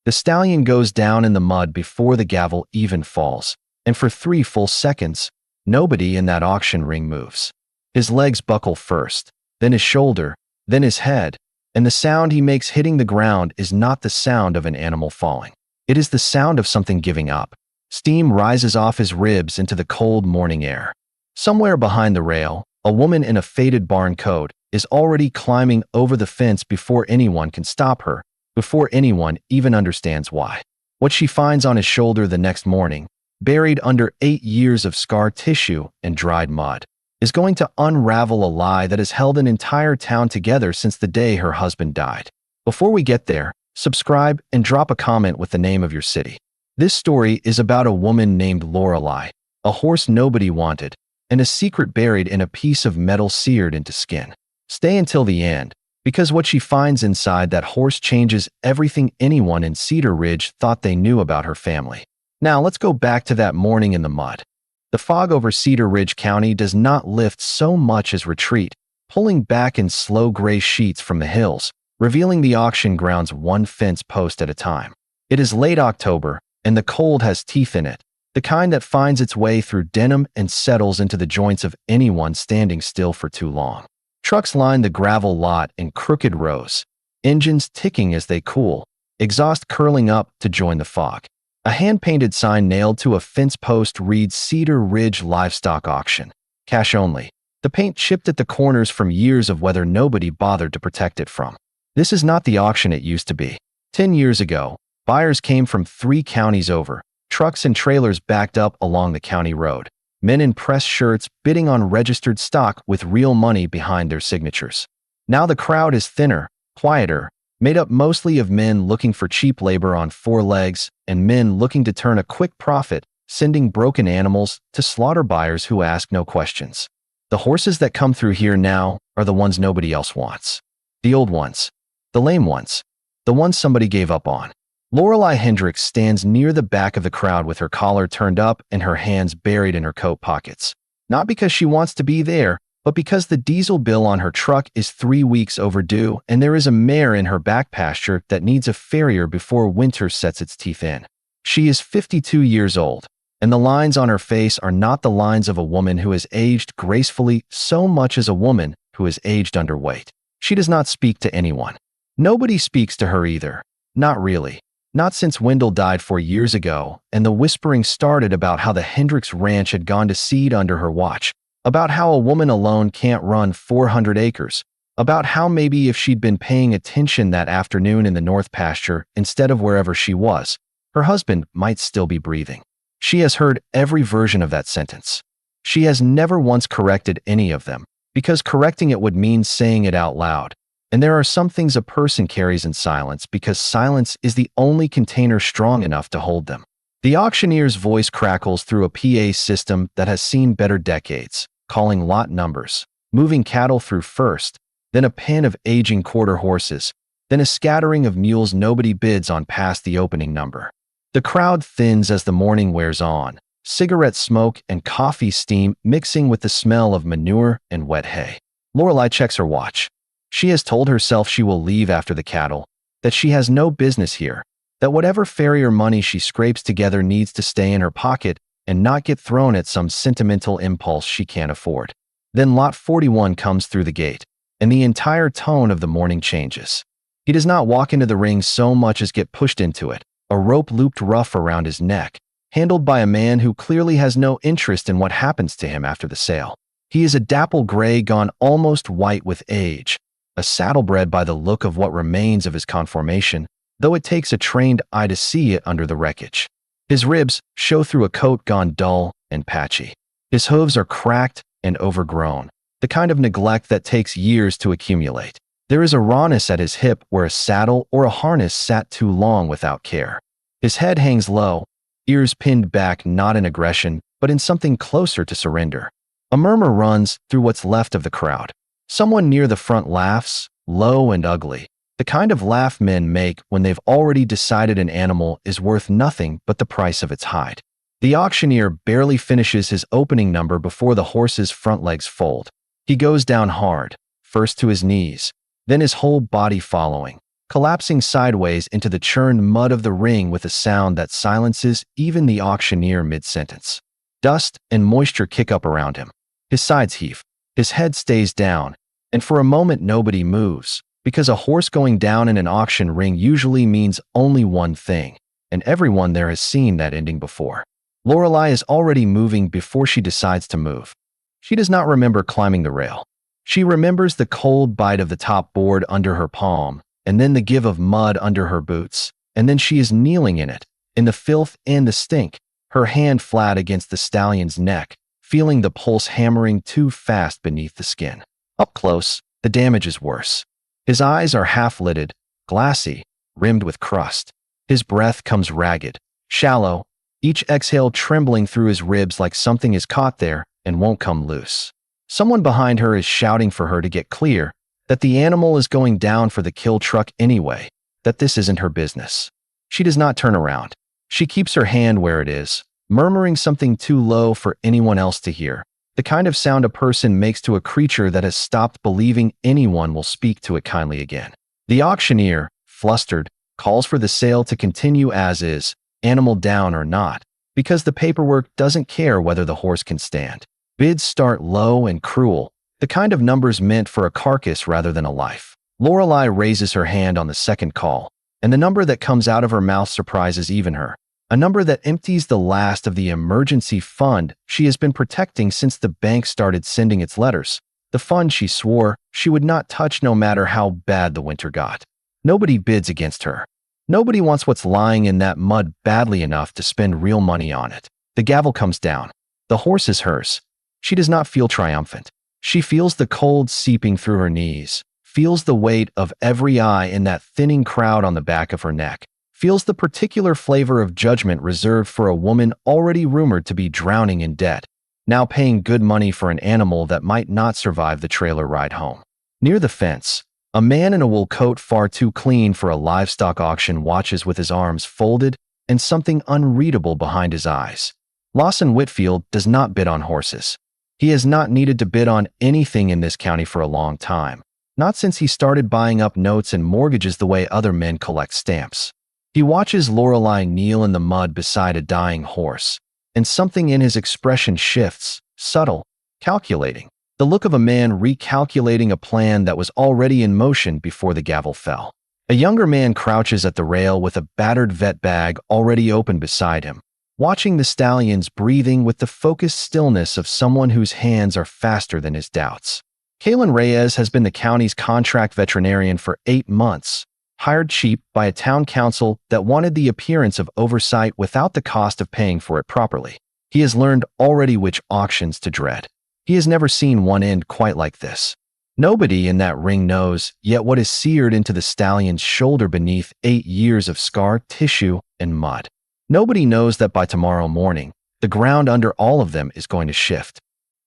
The stallion goes down in the mud before the gavel even falls, and for 3 full seconds, nobody in that auction ring moves. His legs buckle first, then his shoulder, then his head, and the sound he makes hitting the ground is not the sound of an animal falling. It is the sound of something giving up. Steam rises off his ribs into the cold morning air. Somewhere behind the rail, a woman in a faded barn coat is already climbing over the fence before anyone can stop her, before anyone even understands why. What she finds on his shoulder the next morning, buried under 8 years of scar tissue and dried mud, is going to unravel a lie that has held an entire town together since the day her husband died. Before we get there, subscribe and drop a comment with the name of your city. This story is about a woman named Lorelei, a horse nobody wanted, and a secret buried in a piece of metal seared into skin. Stay until the end, because what she finds inside that horse changes everything anyone in Cedar Ridge thought they knew about her family. Now let's go back to that morning in the mud. The fog over Cedar Ridge County does not lift so much as retreat, pulling back in slow gray sheets from the hills, revealing the auction grounds one fence post at a time. It is late October, and the cold has teeth in it, the kind that finds its way through denim and settles into the joints of anyone standing still for too long. Trucks line the gravel lot in crooked rows, engines ticking as they cool, exhaust curling up to join the fog. A hand-painted sign nailed to a fence post reads Cedar Ridge Livestock Auction. Cash only. The paint chipped at the corners from years of weather nobody bothered to protect it from. This is not the auction it used to be. 10 years ago, buyers came from 3 counties over, trucks and trailers backed up along the county road. Men in press shirts bidding on registered stock with real money behind their signatures. Now the crowd is thinner, quieter, made up mostly of men looking for cheap labor on 4 legs and men looking to turn a quick profit, sending broken animals to slaughter buyers who ask no questions. The horses that come through here now are the ones nobody else wants. The old ones. The lame ones. The ones somebody gave up on. Lorelei Hendricks stands near the back of the crowd with her collar turned up and her hands buried in her coat pockets. Not because she wants to be there, but because the diesel bill on her truck is 3 weeks overdue and there is a mare in her back pasture that needs a farrier before winter sets its teeth in. She is 52 years old, and the lines on her face are not the lines of a woman who has aged gracefully so much as a woman who has aged underweight. She does not speak to anyone. Nobody speaks to her either. Not really. Not since Wendell died 4 years ago, and the whispering started about how the Hendricks Ranch had gone to seed under her watch, about how a woman alone can't run 400 acres, about how maybe if she'd been paying attention that afternoon in the north pasture instead of wherever she was, her husband might still be breathing. She has heard every version of that sentence. She has never once corrected any of them, because correcting it would mean saying it out loud. And there are some things a person carries in silence because silence is the only container strong enough to hold them. The auctioneer's voice crackles through a PA system that has seen better decades, calling lot numbers, moving cattle through first, then a pen of aging quarter horses, then a scattering of mules nobody bids on past the opening number. The crowd thins as the morning wears on, cigarette smoke and coffee steam mixing with the smell of manure and wet hay. Lorelei checks her watch. She has told herself she will leave after the cattle, that she has no business here, that whatever farrier money she scrapes together needs to stay in her pocket and not get thrown at some sentimental impulse she can't afford. Then Lot 41 comes through the gate, and the entire tone of the morning changes. He does not walk into the ring so much as get pushed into it, a rope looped rough around his neck, handled by a man who clearly has no interest in what happens to him after the sale. He is a dapple gray gone almost white with age, a saddlebred by the look of what remains of his conformation, though it takes a trained eye to see it under the wreckage. His ribs show through a coat gone dull and patchy. His hooves are cracked and overgrown, the kind of neglect that takes years to accumulate. There is a rawness at his hip where a saddle or a harness sat too long without care. His head hangs low, ears pinned back not in aggression, but in something closer to surrender. A murmur runs through what's left of the crowd. Someone near the front laughs, low and ugly, the kind of laugh men make when they've already decided an animal is worth nothing but the price of its hide. The auctioneer barely finishes his opening number before the horse's front legs fold. He goes down hard, first to his knees, then his whole body following. collapsing sideways into the churned mud of the ring with a sound that silences even the auctioneer mid-sentence. Dust and moisture kick up around him. His sides heave. His head stays down, and for a moment nobody moves, because a horse going down in an auction ring usually means only one thing, and everyone there has seen that ending before. Lorelei is already moving before she decides to move. She does not remember climbing the rail. She remembers the cold bite of the top board under her palm, and then the give of mud under her boots, and then she is kneeling in it, in the filth and the stink, her hand flat against the stallion's neck, feeling the pulse hammering too fast beneath the skin. Up close, the damage is worse. His eyes are half-lidded, glassy, rimmed with crust. His breath comes ragged, shallow, each exhale trembling through his ribs like something is caught there and won't come loose. Someone behind her is shouting for her to get clear, that the animal is going down for the kill truck anyway, that this isn't her business. She does not turn around. She keeps her hand where it is, murmuring something too low for anyone else to hear, the kind of sound a person makes to a creature that has stopped believing anyone will speak to it kindly again. The auctioneer, flustered, calls for the sale to continue as is, animal down or not, because the paperwork doesn't care whether the horse can stand. Bids start low and cruel, the kind of numbers meant for a carcass rather than a life. Lorelei raises her hand on the second call, and the number that comes out of her mouth surprises even her. A number that empties the last of the emergency fund she has been protecting since the bank started sending its letters. The fund she swore she would not touch no matter how bad the winter got. Nobody bids against her. Nobody wants what's lying in that mud badly enough to spend real money on it. The gavel comes down. The horse is hers. She does not feel triumphant. She feels the cold seeping through her knees, feels the weight of every eye in that thinning crowd on the back of her neck, feels the particular flavor of judgment reserved for a woman already rumored to be drowning in debt, now paying good money for an animal that might not survive the trailer ride home. Near the fence, a man in a wool coat far too clean for a livestock auction watches with his arms folded and something unreadable behind his eyes. Lawson Whitfield does not bid on horses. He has not needed to bid on anything in this county for a long time, not since he started buying up notes and mortgages the way other men collect stamps. He watches Lorelei kneel in the mud beside a dying horse, and something in his expression shifts, subtle, calculating, the look of a man recalculating a plan that was already in motion before the gavel fell. A younger man crouches at the rail with a battered vet bag already open beside him, watching the stallions breathing with the focused stillness of someone whose hands are faster than his doubts. Kalen Reyes has been the county's contract veterinarian for 8 months, hired cheap by a town council that wanted the appearance of oversight without the cost of paying for it properly. He has learned already which auctions to dread. He has never seen one end quite like this. Nobody in that ring knows yet what is seared into the stallion's shoulder beneath 8 years of scar tissue and mud. Nobody knows that by tomorrow morning, the ground under all of them is going to shift.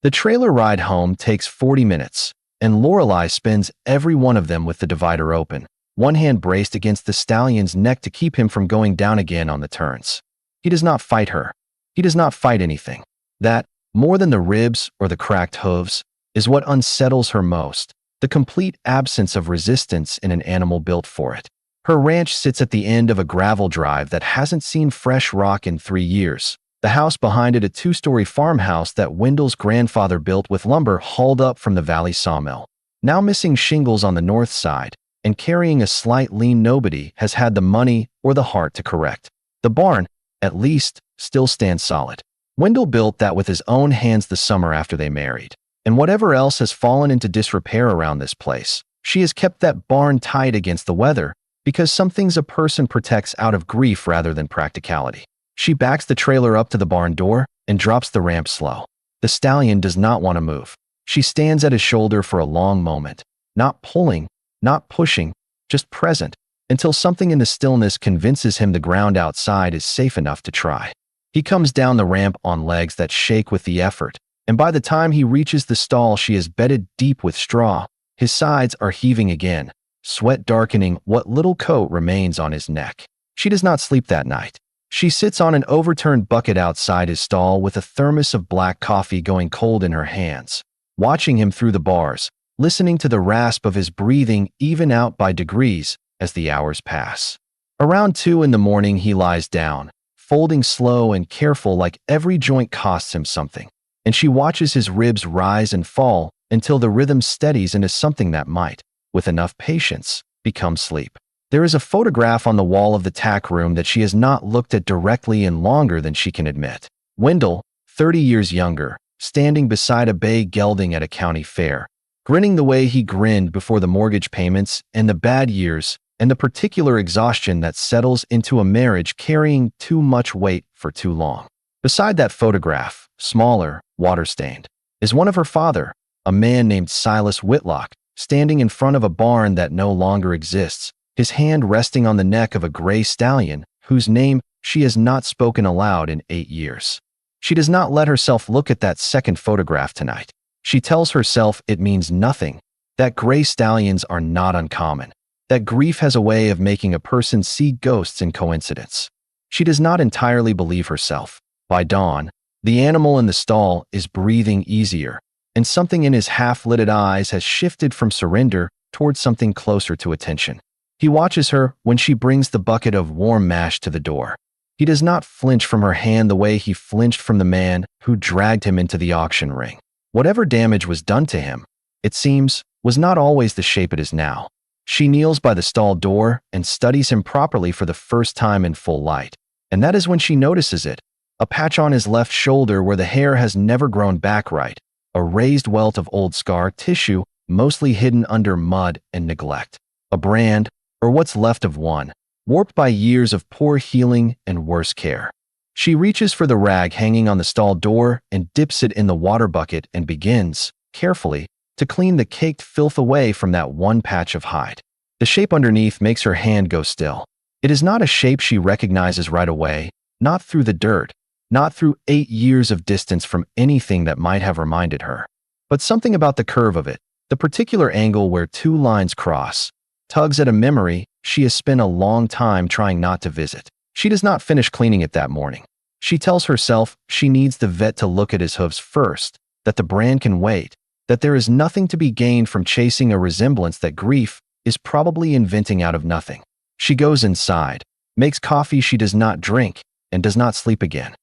The trailer ride home takes 40 minutes, and Lorelei spends every one of them with the divider open, one hand braced against the stallion's neck to keep him from going down again on the turns. He does not fight her. He does not fight anything. That, more than the ribs or the cracked hooves, is what unsettles her most, the complete absence of resistance in an animal built for it. Her ranch sits at the end of a gravel drive that hasn't seen fresh rock in 3 years. The house behind it a 2-story farmhouse that Wendell's grandfather built with lumber hauled up from the valley sawmill. Now missing shingles on the north side, and carrying a slight lean nobody has had the money or the heart to correct. The barn, at least, still stands solid. Wendell built that with his own hands the summer after they married. And whatever else has fallen into disrepair around this place, she has kept that barn tight against the weather, because some things a person protects out of grief rather than practicality. She backs the trailer up to the barn door and drops the ramp slow. The stallion does not want to move. She stands at his shoulder for a long moment, not pulling, not pushing, just present, until something in the stillness convinces him the ground outside is safe enough to try. He comes down the ramp on legs that shake with the effort, and by the time he reaches the stall she is bedded deep with straw. His sides are heaving again, sweat darkening what little coat remains on his neck. She does not sleep that night. She sits on an overturned bucket outside his stall with a thermos of black coffee going cold in her hands, watching him through the bars, listening to the rasp of his breathing even out by degrees as the hours pass. Around 2 in the morning, he lies down, folding slow and careful like every joint costs him something, and she watches his ribs rise and fall until the rhythm steadies into something that might, with enough patience, become sleep. There is a photograph on the wall of the tack room that she has not looked at directly in longer than she can admit. Wendell, 30 years younger, standing beside a bay gelding at a county fair, grinning the way he grinned before the mortgage payments and the bad years and the particular exhaustion that settles into a marriage carrying too much weight for too long. Beside that photograph, smaller, water-stained, is one of her father, a man named Silas Whitlock, standing in front of a barn that no longer exists, his hand resting on the neck of a gray stallion whose name she has not spoken aloud in 8 years. She does not let herself look at that second photograph tonight. She tells herself it means nothing, that gray stallions are not uncommon, that grief has a way of making a person see ghosts in coincidence. She does not entirely believe herself. By dawn, the animal in the stall is breathing easier, and something in his half-lidded eyes has shifted from surrender towards something closer to attention. He watches her when she brings the bucket of warm mash to the door. He does not flinch from her hand the way he flinched from the man who dragged him into the auction ring. Whatever damage was done to him, it seems, was not always the shape it is now. She kneels by the stall door and studies him properly for the first time in full light, and that is when she notices it, a patch on his left shoulder where the hair has never grown back right, a raised welt of old scar tissue mostly hidden under mud and neglect, a brand, or what's left of one, warped by years of poor healing and worse care. She reaches for the rag hanging on the stall door and dips it in the water bucket and begins, carefully, to clean the caked filth away from that one patch of hide. The shape underneath makes her hand go still. It is not a shape she recognizes right away, not through the dirt, not through 8 years of distance from anything that might have reminded her, but something about the curve of it, the particular angle where 2 lines cross, tugs at a memory she has spent a long time trying not to visit. She does not finish cleaning it that morning. She tells herself she needs the vet to look at his hooves first, that the brand can wait, that there is nothing to be gained from chasing a resemblance that grief is probably inventing out of nothing. She goes inside, makes coffee she does not drink, and does not sleep again.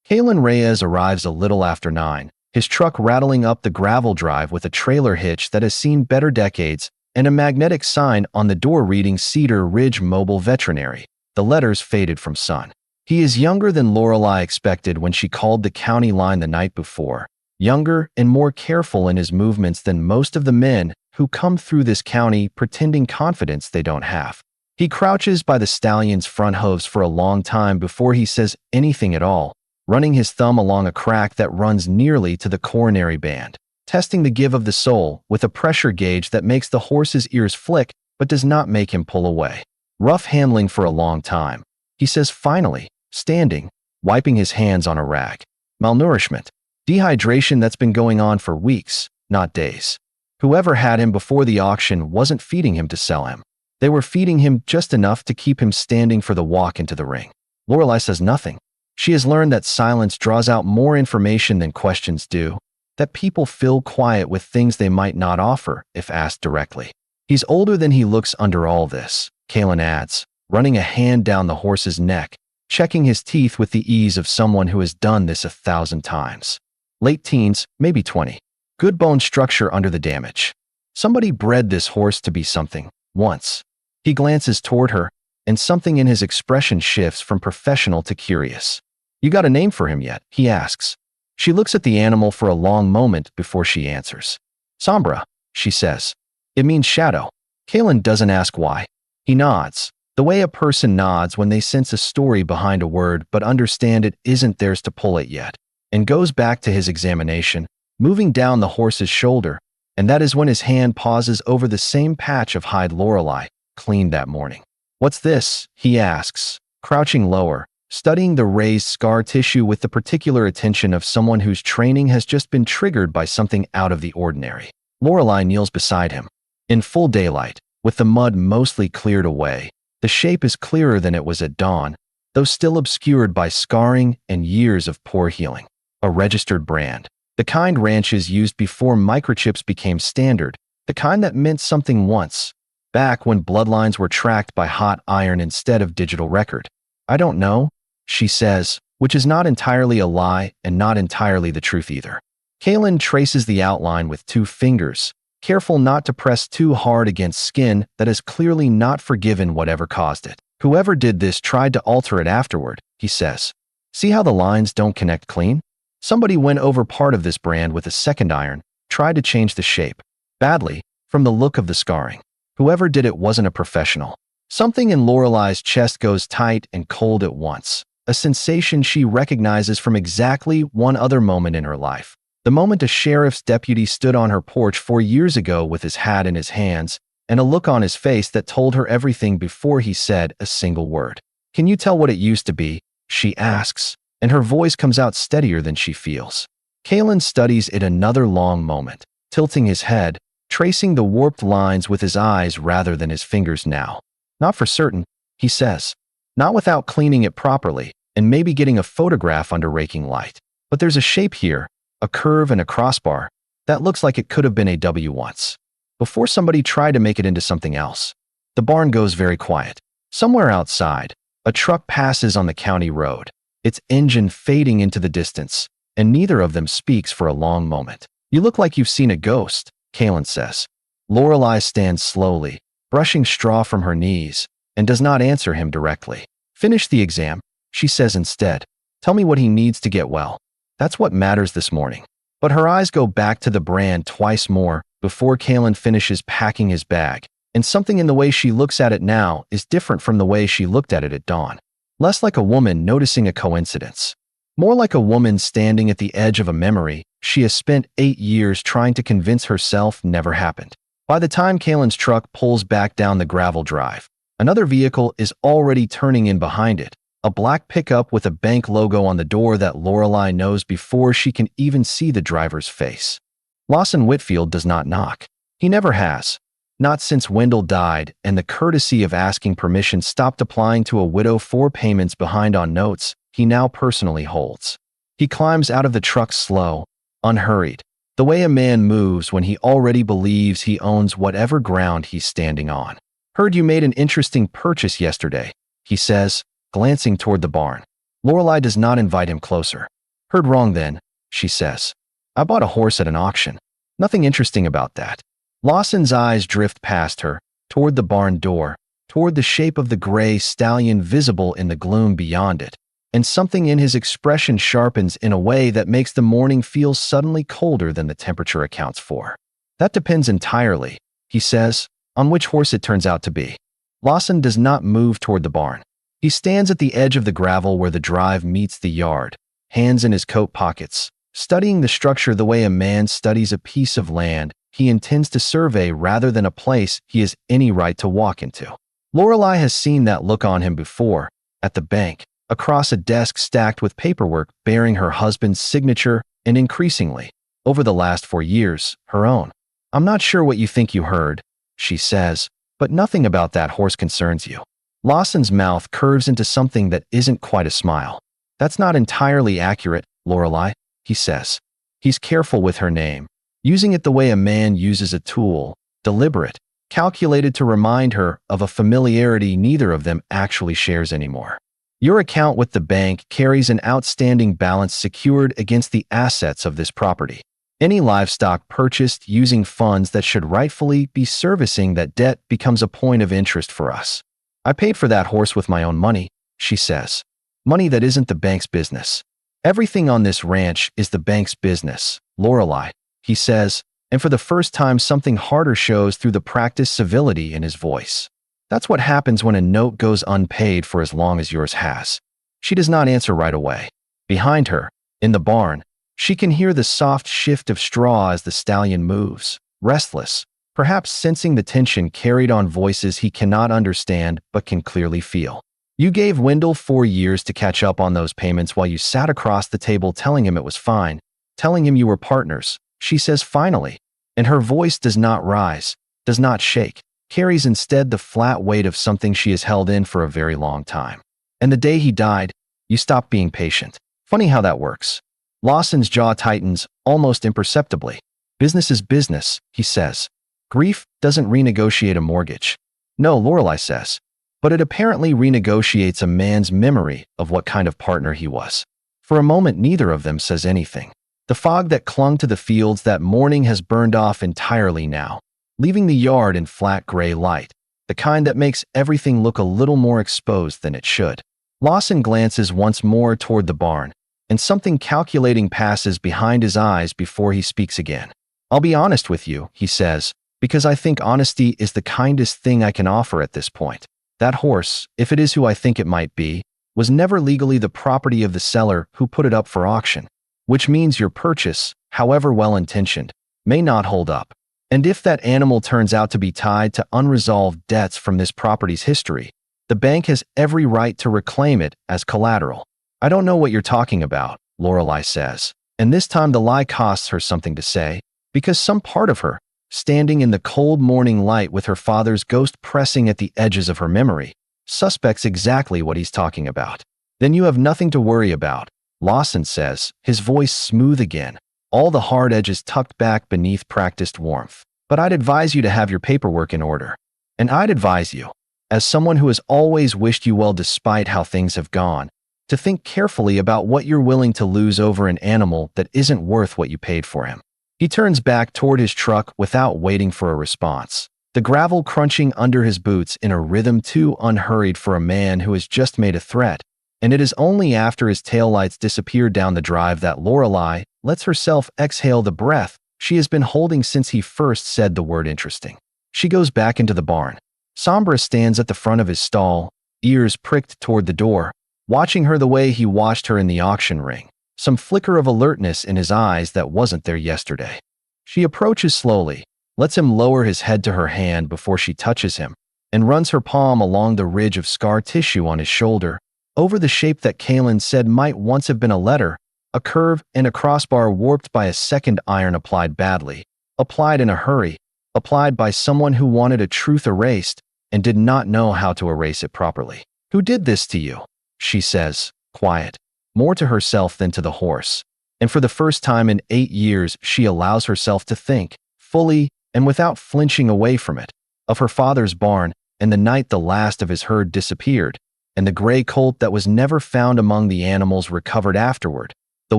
Kalen Reyes arrives a little after 9, his truck rattling up the gravel drive with a trailer hitch that has seen better decades and a magnetic sign on the door reading Cedar Ridge Mobile Veterinary, the letters faded from sun. He is younger than Lorelei expected when she called the county line the night before, younger and more careful in his movements than most of the men who come through this county pretending confidence they don't have. He crouches by the stallion's front hooves for a long time before he says anything at all, running his thumb along a crack that runs nearly to the coronary band, testing the give of the soul with a pressure gauge that makes the horse's ears flick but does not make him pull away. Rough handling for a long time, he says finally, standing, wiping his hands on a rag. Malnourishment. Dehydration that's been going on for weeks, not days. Whoever had him before the auction wasn't feeding him to sell him. They were feeding him just enough to keep him standing for the walk into the ring. Lorelei says nothing. She has learned that silence draws out more information than questions do, that people fill quiet with things they might not offer if asked directly. He's older than he looks under all this, Kalen adds, running a hand down the horse's neck, checking his teeth with the ease of someone who has done this 1,000 times. Late teens, maybe 20. Good bone structure under the damage. Somebody bred this horse to be something, once. He glances toward her, and something in his expression shifts from professional to curious. You got a name for him yet? He asks. She looks at the animal for a long moment before she answers. Sombra, she says. It means shadow. Kalen doesn't ask why. He nods, the way a person nods when they sense a story behind a word but understand it isn't theirs to pull it yet, and goes back to his examination, moving down the horse's shoulder, and that is when his hand pauses over the same patch of hide Lorelei cleaned that morning. What's this? He asks, crouching lower, studying the raised scar tissue with the particular attention of someone whose training has just been triggered by something out of the ordinary. Lorelei kneels beside him. In full daylight, with the mud mostly cleared away, the shape is clearer than it was at dawn, though still obscured by scarring and years of poor healing. A registered brand. The kind ranches used before microchips became standard, the kind that meant something once, back when bloodlines were tracked by hot iron instead of digital record. I don't know, she says, which is not entirely a lie and not entirely the truth either. Kaylin traces the outline with 2 fingers, careful not to press too hard against skin that has clearly not forgiven whatever caused it. Whoever did this tried to alter it afterward, he says. See how the lines don't connect clean? Somebody went over part of this brand with a second iron, tried to change the shape. Badly, from the look of the scarring. Whoever did it wasn't a professional. Something in Lorelai's chest goes tight and cold at once, a sensation she recognizes from exactly one other moment in her life. The moment a sheriff's deputy stood on her porch 4 years ago with his hat in his hands and a look on his face that told her everything before he said a single word. Can you tell what it used to be? She asks, and her voice comes out steadier than she feels. Kaylin studies it another long moment, tilting his head, tracing the warped lines with his eyes rather than his fingers now. Not for certain, he says. Not without cleaning it properly and maybe getting a photograph under raking light. But there's a shape here, a curve and a crossbar, that looks like it could have been a W once, before somebody tried to make it into something else. The barn goes very quiet. Somewhere outside, a truck passes on the county road, its engine fading into the distance, and neither of them speaks for a long moment. You look like you've seen a ghost, Kaylin says. Lorelai stands slowly, brushing straw from her knees, and does not answer him directly. Finish the exam, she says instead. Tell me what he needs to get well. That's what matters this morning. But her eyes go back to the brand twice more before Kaylin finishes packing his bag, and something in the way she looks at it now is different from the way she looked at it at dawn. Less like a woman noticing a coincidence. More like a woman standing at the edge of a memory she has spent 8 years trying to convince herself never happened. By the time Kaylin's truck pulls back down the gravel drive, another vehicle is already turning in behind it, a black pickup with a bank logo on the door that Lorelai knows before she can even see the driver's face. Lawson Whitfield does not knock. He never has. Not since Wendell died and the courtesy of asking permission stopped applying to a widow 4 payments behind on notes he now personally holds. He climbs out of the truck slow, unhurried, the way a man moves when he already believes he owns whatever ground he's standing on. Heard you made an interesting purchase yesterday, he says, glancing toward the barn. Lorelai does not invite him closer. Heard wrong then, she says. I bought a horse at an auction. Nothing interesting about that. Lawson's eyes drift past her, toward the barn door, toward the shape of the gray stallion visible in the gloom beyond it, and something in his expression sharpens in a way that makes the morning feel suddenly colder than the temperature accounts for. That depends entirely, he says, on which horse it turns out to be. Lawson does not move toward the barn. He stands at the edge of the gravel where the drive meets the yard, hands in his coat pockets, studying the structure the way a man studies a piece of land he intends to survey rather than a place he has any right to walk into. Lorelai has seen that look on him before, at the bank, across a desk stacked with paperwork bearing her husband's signature and increasingly, over the last 4 years, her own. I'm not sure what you think you heard, she says, but nothing about that horse concerns you. Lawson's mouth curves into something that isn't quite a smile. That's not entirely accurate, Lorelai, he says. He's careful with her name, using it the way a man uses a tool, deliberate, calculated to remind her of a familiarity neither of them actually shares anymore. Your account with the bank carries an outstanding balance secured against the assets of this property. Any livestock purchased using funds that should rightfully be servicing that debt becomes a point of interest for us. I paid for that horse with my own money, she says. Money that isn't the bank's business. Everything on this ranch is the bank's business, Lorelai, he says, and for the first time something harder shows through the practiced civility in his voice. That's what happens when a note goes unpaid for as long as yours has. She does not answer right away. Behind her, in the barn, she can hear the soft shift of straw as the stallion moves, restless, perhaps sensing the tension carried on voices he cannot understand but can clearly feel. You gave Wendell 4 years to catch up on those payments while you sat across the table telling him it was fine, telling him you were partners, she says finally, and her voice does not rise, does not shake, carries instead the flat weight of something she has held in for a very long time. And the day he died, you stopped being patient. Funny how that works. Lawson's jaw tightens, almost imperceptibly. Business is business, he says. Grief doesn't renegotiate a mortgage. No, Lorelei says. But it apparently renegotiates a man's memory of what kind of partner he was. For a moment, neither of them says anything. The fog that clung to the fields that morning has burned off entirely now, leaving the yard in flat gray light, the kind that makes everything look a little more exposed than it should. Lawson glances once more toward the barn, and something calculating passes behind his eyes before he speaks again. I'll be honest with you, he says, because I think honesty is the kindest thing I can offer at this point. That horse, if it is who I think it might be, was never legally the property of the seller who put it up for auction, which means your purchase, however well-intentioned, may not hold up. And if that animal turns out to be tied to unresolved debts from this property's history, the bank has every right to reclaim it as collateral. I don't know what you're talking about, Lorelei says, and this time the lie costs her something to say, because some part of her, standing in the cold morning light with her father's ghost pressing at the edges of her memory, suspects exactly what he's talking about. Then you have nothing to worry about, Lawson says, his voice smooth again, all the hard edges tucked back beneath practiced warmth. But I'd advise you to have your paperwork in order. And I'd advise you, as someone who has always wished you well despite how things have gone, to think carefully about what you're willing to lose over an animal that isn't worth what you paid for him. He turns back toward his truck without waiting for a response, the gravel crunching under his boots in a rhythm too unhurried for a man who has just made a threat, and it is only after his taillights disappear down the drive that Lorelei lets herself exhale the breath she has been holding since he first said the word interesting. She goes back into the barn. Sombra stands at the front of his stall, ears pricked toward the door, watching her the way he watched her in the auction ring, some flicker of alertness in his eyes that wasn't there yesterday. She approaches slowly, lets him lower his head to her hand before she touches him, and runs her palm along the ridge of scar tissue on his shoulder, over the shape that Kaylin said might once have been a letter, a curve and a crossbar warped by a second iron applied badly, applied in a hurry, applied by someone who wanted a truth erased and did not know how to erase it properly. Who did this to you? She says, quiet, more to herself than to the horse. And for the first time in 8 years, she allows herself to think, fully and without flinching away from it, of her father's barn and the night the last of his herd disappeared, and the gray colt that was never found among the animals recovered afterward, the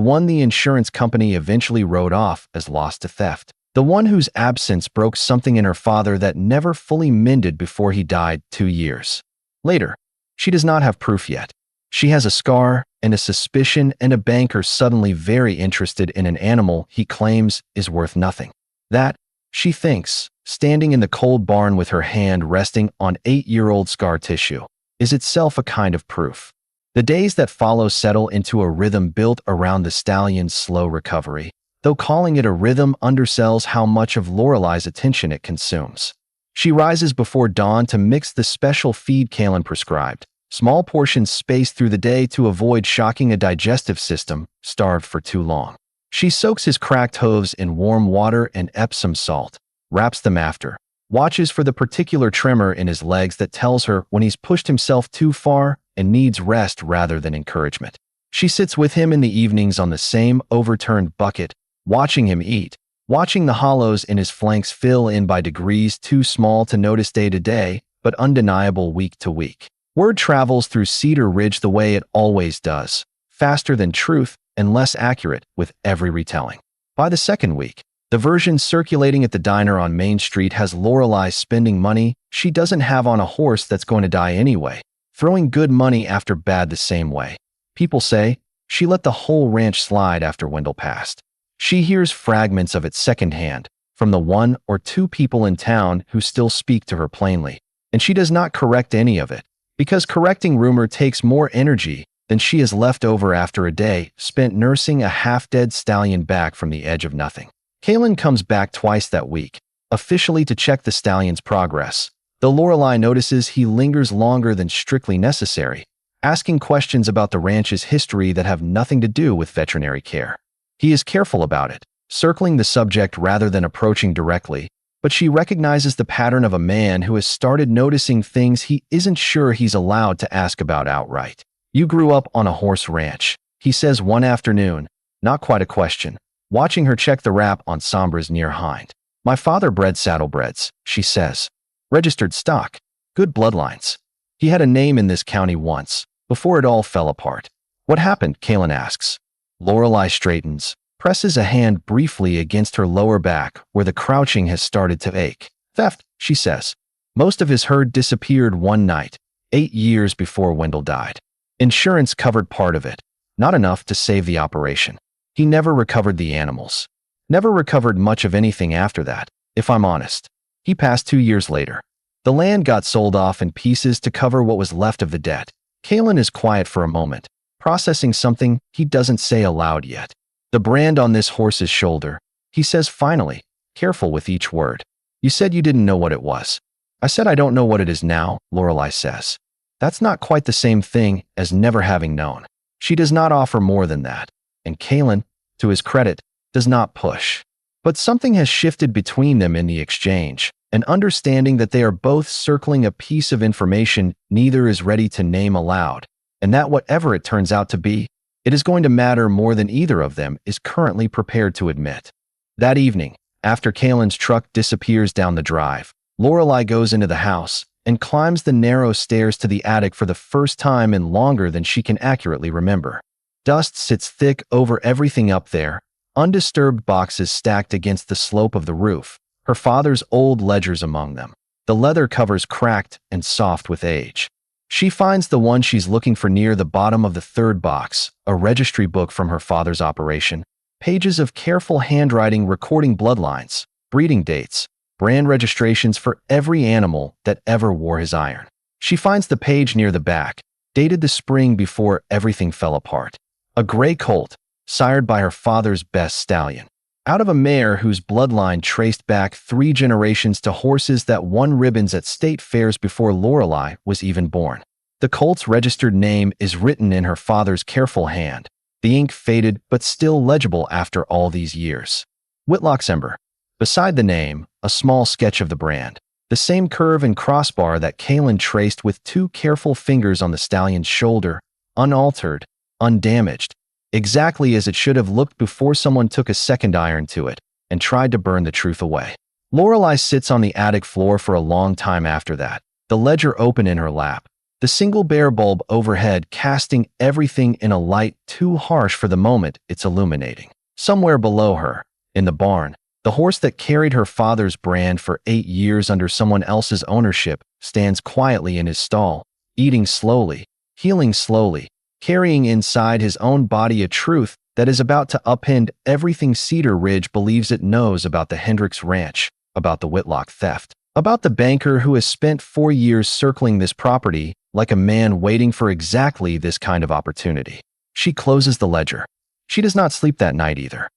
one the insurance company eventually wrote off as lost to theft, the one whose absence broke something in her father that never fully mended before he died 2 years later. She does not have proof yet. She has a scar and a suspicion and a banker suddenly very interested in an animal he claims is worth nothing. That, she thinks, standing in the cold barn with her hand resting on 8-year-old scar tissue, is itself a kind of proof. The days that follow settle into a rhythm built around the stallion's slow recovery, though calling it a rhythm undersells how much of Lorelei's attention it consumes. She rises before dawn to mix the special feed Kaylin prescribed, small portions spaced through the day to avoid shocking a digestive system starved for too long. She soaks his cracked hooves in warm water and Epsom salt, wraps them after, watches for the particular tremor in his legs that tells her when he's pushed himself too far and needs rest rather than encouragement. She sits with him in the evenings on the same overturned bucket, watching him eat, watching the hollows in his flanks fill in by degrees too small to notice day to day, but undeniable week to week. Word travels through Cedar Ridge the way it always does, faster than truth and less accurate with every retelling. By the second week, the version circulating at the diner on Main Street has Lorelei spending money she doesn't have on a horse that's going to die anyway, throwing good money after bad the same way. People say she let the whole ranch slide after Wendell passed. She hears fragments of it secondhand from the 1 or 2 people in town who still speak to her plainly, and she does not correct any of it, because correcting rumor takes more energy than she has left over after a day spent nursing a half-dead stallion back from the edge of nothing. Kaylin comes back twice that week, officially to check the stallion's progress, though Lorelei notices he lingers longer than strictly necessary, asking questions about the ranch's history that have nothing to do with veterinary care. He is careful about it, circling the subject rather than approaching directly, but she recognizes the pattern of a man who has started noticing things he isn't sure he's allowed to ask about outright. You grew up on a horse ranch, he says one afternoon, not quite a question, watching her check the wrap on Sombra's near hind. My father bred saddlebreds, she says. Registered stock. Good bloodlines. He had a name in this county once, before it all fell apart. What happened? Kaylin asks. Lorelei straightens, presses a hand briefly against her lower back where the crouching has started to ache. Theft, she says. Most of his herd disappeared one night, 8 years before Wendell died. Insurance covered part of it, not enough to save the operation. He never recovered the animals. Never recovered much of anything after that, if I'm honest. He passed 2 years later. The land got sold off in pieces to cover what was left of the debt. Kaylin is quiet for a moment, processing something he doesn't say aloud yet. The brand on this horse's shoulder, he says finally, careful with each word. You said you didn't know what it was. I said I don't know what it is now, Lorelei says. That's not quite the same thing as never having known. She does not offer more than that, and Kaylin, to his credit, does not push. But something has shifted between them in the exchange, an understanding that they are both circling a piece of information neither is ready to name aloud, and that whatever it turns out to be, it is going to matter more than either of them is currently prepared to admit. That evening, after Kaylin's truck disappears down the drive, Lorelei goes into the house and climbs the narrow stairs to the attic for the first time in longer than she can accurately remember. Dust sits thick over everything up there, undisturbed boxes stacked against the slope of the roof, her father's old ledgers among them. The leather covers cracked and soft with age. She finds the one she's looking for near the bottom of the third box, a registry book from her father's operation, pages of careful handwriting recording bloodlines, breeding dates, brand registrations for every animal that ever wore his iron. She finds the page near the back, dated the spring before everything fell apart. A gray colt, sired by her father's best stallion. Out of a mare whose bloodline traced back 3 generations to horses that won ribbons at state fairs before Lorelei was even born. The colt's registered name is written in her father's careful hand, the ink faded but still legible after all these years. Whitlock's Ember. Beside the name, a small sketch of the brand. The same curve and crossbar that Kaylin traced with 2 careful fingers on the stallion's shoulder, unaltered, undamaged, exactly as it should have looked before someone took a second iron to it and tried to burn the truth away. Lorelei sits on the attic floor for a long time after that, the ledger open in her lap, the single bare bulb overhead casting everything in a light too harsh for the moment it's illuminating. Somewhere below her, in the barn, the horse that carried her father's brand for 8 years under someone else's ownership stands quietly in his stall, eating slowly, healing slowly, carrying inside his own body a truth that is about to upend everything Cedar Ridge believes it knows about the Hendricks Ranch, about the Whitlock theft, about the banker who has spent 4 years circling this property like a man waiting for exactly this kind of opportunity. She closes the ledger. She does not sleep that night either.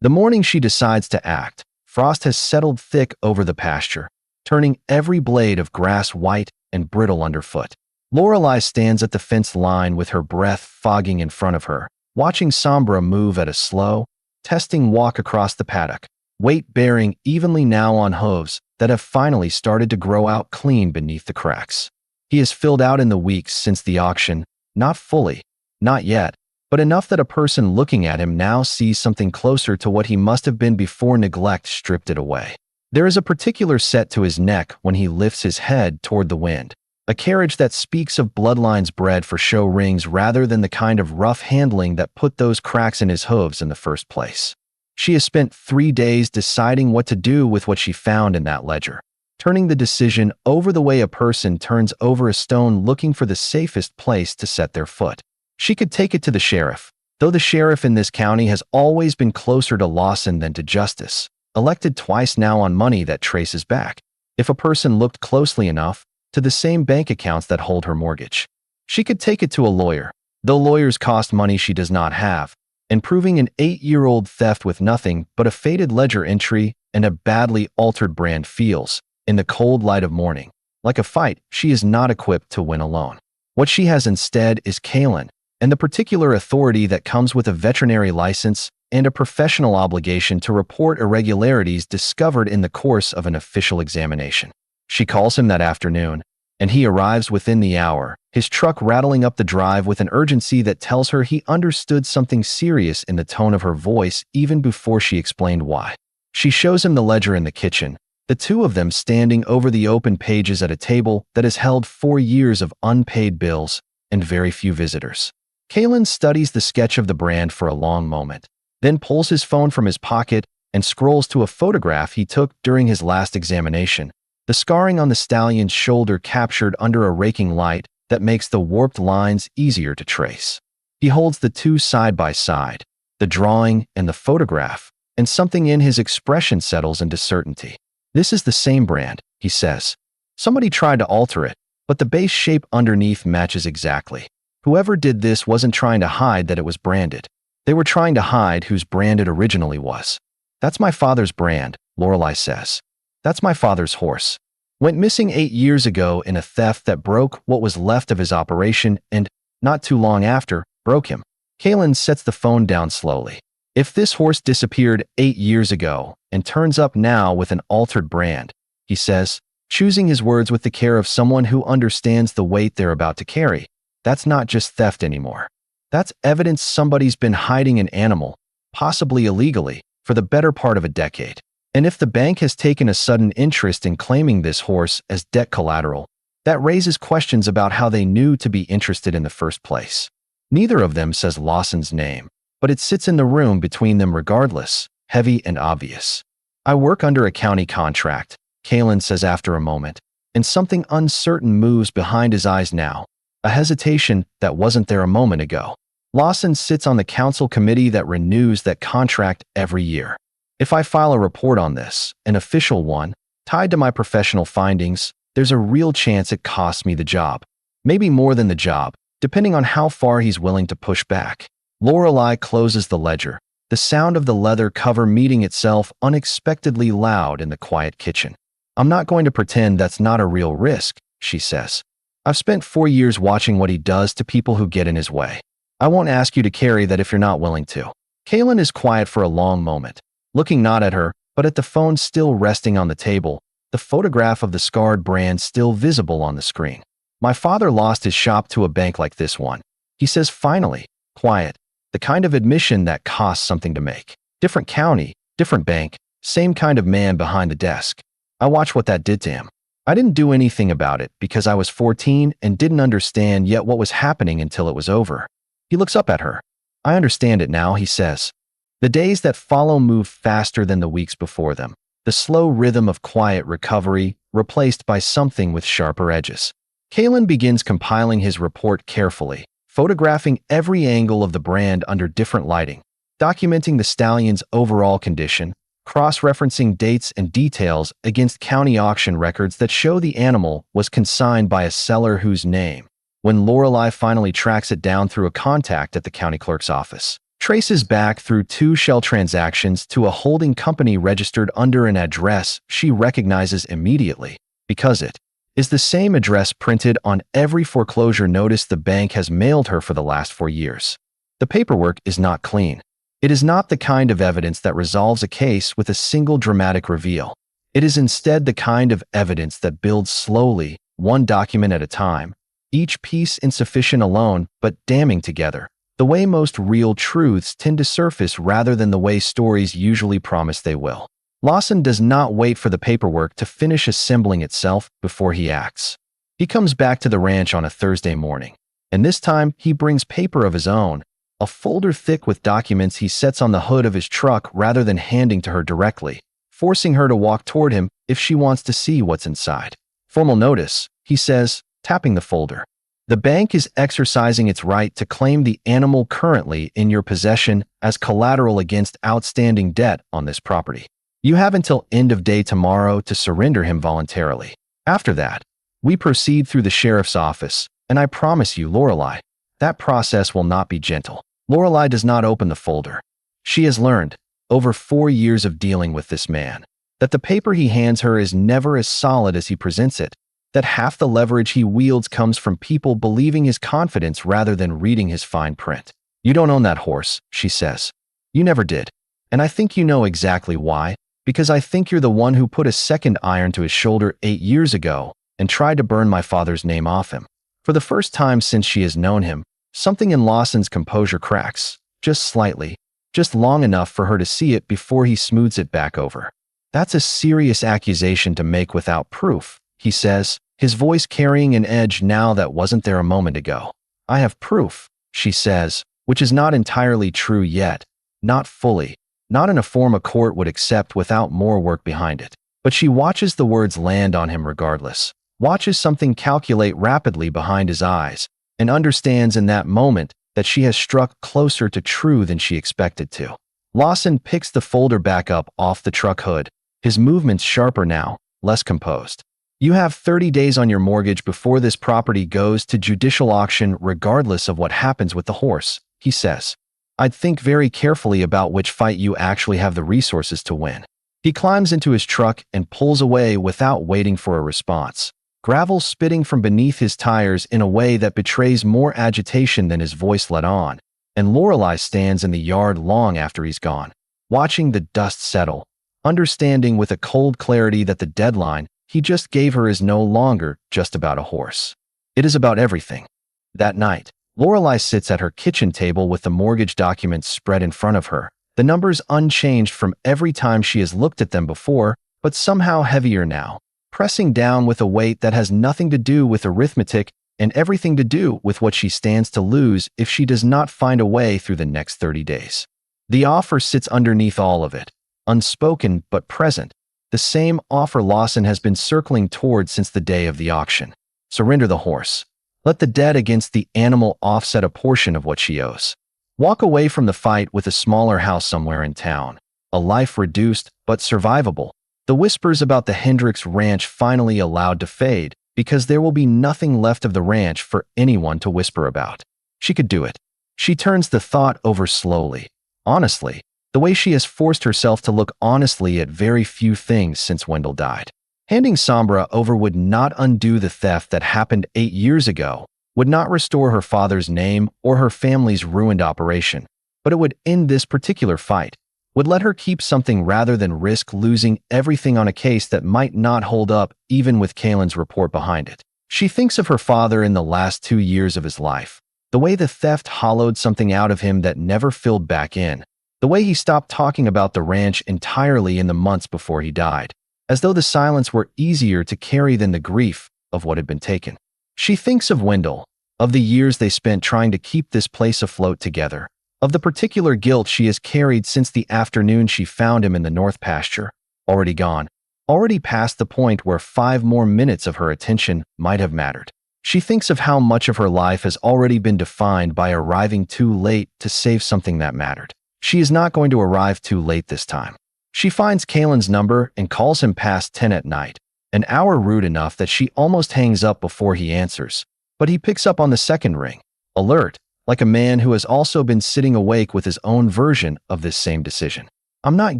The morning she decides to act, frost has settled thick over the pasture, turning every blade of grass white and brittle underfoot. Lorelei stands at the fence line with her breath fogging in front of her, watching Sombra move at a slow, testing walk across the paddock, weight bearing evenly now on hooves that have finally started to grow out clean beneath the cracks. He has filled out in the weeks since the auction, not fully, not yet, but enough that a person looking at him now sees something closer to what he must have been before neglect stripped it away. There is a particular set to his neck when he lifts his head toward the wind, a carriage that speaks of bloodlines bred for show rings rather than the kind of rough handling that put those cracks in his hooves in the first place. She has spent 3 days deciding what to do with what she found in that ledger, turning the decision over the way a person turns over a stone looking for the safest place to set their foot. She could take it to the sheriff, though the sheriff in this county has always been closer to Lawson than to justice, elected twice now on money that traces back, if a person looked closely enough, to the same bank accounts that hold her mortgage. She could take it to a lawyer, though lawyers cost money she does not have, and proving an 8-year-old theft with nothing but a faded ledger entry and a badly altered brand feels, in the cold light of morning, like a fight she is not equipped to win alone. What she has instead is Kaylin, and the particular authority that comes with a veterinary license and a professional obligation to report irregularities discovered in the course of an official examination. She calls him that afternoon, and he arrives within the hour, his truck rattling up the drive with an urgency that tells her he understood something serious in the tone of her voice even before she explained why. She shows him the ledger in the kitchen, the two of them standing over the open pages at a table that has held 4 years of unpaid bills and very few visitors. Kalen studies the sketch of the brand for a long moment, then pulls his phone from his pocket and scrolls to a photograph he took during his last examination, the scarring on the Stallion's shoulder captured under a raking light that makes the warped lines easier to trace. He holds the two side by side, the drawing and the photograph, and something in his expression settles into certainty. "This is the same brand," he says. "Somebody tried to alter it, but the base shape underneath matches exactly. Whoever did this wasn't trying to hide that it was branded. They were trying to hide whose brand it originally was." "That's my father's brand," Lorelei says. "That's my father's horse. Went missing 8 years ago in a theft that broke what was left of his operation and, not too long after, broke him." Kalen sets the phone down slowly. "If this horse disappeared 8 years ago and turns up now with an altered brand," he says, choosing his words with the care of someone who understands the weight they're about to carry, "that's not just theft anymore. That's evidence somebody's been hiding an animal, possibly illegally, for the better part of a decade. And if the bank has taken a sudden interest in claiming this horse as debt collateral, that raises questions about how they knew to be interested in the first place." Neither of them says Lawson's name, but it sits in the room between them regardless, heavy and obvious. "I work under a county contract," Kalen says after a moment, and something uncertain moves behind his eyes now, a hesitation that wasn't there a moment ago. "Lawson sits on the council committee that renews that contract every year. If I file a report on this, an official one, tied to my professional findings, there's a real chance it costs me the job. Maybe more than the job, depending on how far he's willing to push back." Lorelei closes the ledger, the sound of the leather cover meeting itself unexpectedly loud in the quiet kitchen. "I'm not going to pretend that's not a real risk," she says. "I've spent 4 years watching what he does to people who get in his way. I won't ask you to carry that if you're not willing to." Kalen is quiet for a long moment, looking not at her, but at the phone still resting on the table, the photograph of the scarred brand still visible on the screen. "My father lost his shop to a bank like this one," he says finally, quiet, the kind of admission that costs something to make. "Different county, different bank, same kind of man behind the desk. I watched what that did to him. I didn't do anything about it because I was 14 and didn't understand yet what was happening until it was over." He looks up at her. "I understand it now," he says. The days that follow move faster than the weeks before them, the slow rhythm of quiet recovery replaced by something with sharper edges. Kalen begins compiling his report carefully, photographing every angle of the brand under different lighting, documenting the Stallion's overall condition, cross-referencing dates and details against county auction records that show the animal was consigned by a seller whose name, when Lorelei finally tracks it down through a contact at the county clerk's office, traces back through 2 shell transactions to a holding company registered under an address she recognizes immediately, because it is the same address printed on every foreclosure notice the bank has mailed her for the last 4 years. The paperwork is not clean. It is not the kind of evidence that resolves a case with a single dramatic reveal. It is instead the kind of evidence that builds slowly, one document at a time, each piece insufficient alone but damning together, the way most real truths tend to surface rather than the way stories usually promise they will. Lawson does not wait for the paperwork to finish assembling itself before he acts. He comes back to the ranch on a Thursday morning, and this time he brings paper of his own, a folder thick with documents he sets on the hood of his truck rather than handing to her directly, forcing her to walk toward him if she wants to see what's inside. "Formal notice," he says, tapping the folder. "The bank is exercising its right to claim the animal currently in your possession as collateral against outstanding debt on this property. You have until end of day tomorrow to surrender him voluntarily. After that, we proceed through the sheriff's office, and I promise you, Lorelei, that process will not be gentle." Lorelei does not open the folder. She has learned, over 4 years of dealing with this man, that the paper he hands her is never as solid as he presents it, that half the leverage he wields comes from people believing his confidence rather than reading his fine print. "You don't own that horse," she says. "You never did. And I think you know exactly why, because I think you're the one who put a second iron to his shoulder 8 years ago and tried to burn my father's name off him." For the first time since she has known him, something in Lawson's composure cracks, just slightly, just long enough for her to see it before he smooths it back over. That's a serious accusation to make without proof, he says, his voice carrying an edge now that wasn't there a moment ago. I have proof, she says, which is not entirely true yet. Not fully. Not in a form a court would accept without more work behind it. But she watches the words land on him regardless, watches something calculate rapidly behind his eyes, and understands in that moment that she has struck closer to true than she expected to. Lawson picks the folder back up off the truck hood, his movements sharper now, less composed. You have 30 days on your mortgage before this property goes to judicial auction regardless of what happens with the horse, he says. I'd think very carefully about which fight you actually have the resources to win. He climbs into his truck and pulls away without waiting for a response. Gravel spitting from beneath his tires in a way that betrays more agitation than his voice let on, and Lorelei stands in the yard long after he's gone, watching the dust settle, understanding with a cold clarity that the deadline he just gave her is no longer just about a horse. It is about everything. That night, Lorelei sits at her kitchen table with the mortgage documents spread in front of her, the numbers unchanged from every time she has looked at them before, but somehow heavier now, pressing down with a weight that has nothing to do with arithmetic and everything to do with what she stands to lose if she does not find a way through the next 30 days. The offer sits underneath all of it, unspoken but present, the same offer Lawson has been circling toward since the day of the auction. Surrender the horse. Let the debt against the animal offset a portion of what she owes. Walk away from the fight with a smaller house somewhere in town. A life reduced but survivable. The whispers about the Hendricks Ranch finally allowed to fade because there will be nothing left of the ranch for anyone to whisper about. She could do it. She turns the thought over slowly. Honestly, the way she has forced herself to look honestly at very few things since Wendell died. Handing Sombra over would not undo the theft that happened 8 years ago, would not restore her father's name or her family's ruined operation, but it would end this particular fight, would let her keep something rather than risk losing everything on a case that might not hold up even with Kalen's report behind it. She thinks of her father in the last 2 years of his life, the way the theft hollowed something out of him that never filled back in, the way he stopped talking about the ranch entirely in the months before he died, as though the silence were easier to carry than the grief of what had been taken. She thinks of Wendell, of the years they spent trying to keep this place afloat together, of the particular guilt she has carried since the afternoon she found him in the north pasture, already gone, already past the point where 5 more minutes of her attention might have mattered. She thinks of how much of her life has already been defined by arriving too late to save something that mattered. She is not going to arrive too late this time. She finds Kalen's number and calls him past 10 at night, an hour rude enough that she almost hangs up before he answers. But he picks up on the second ring, alert, like a man who has also been sitting awake with his own version of this same decision. I'm not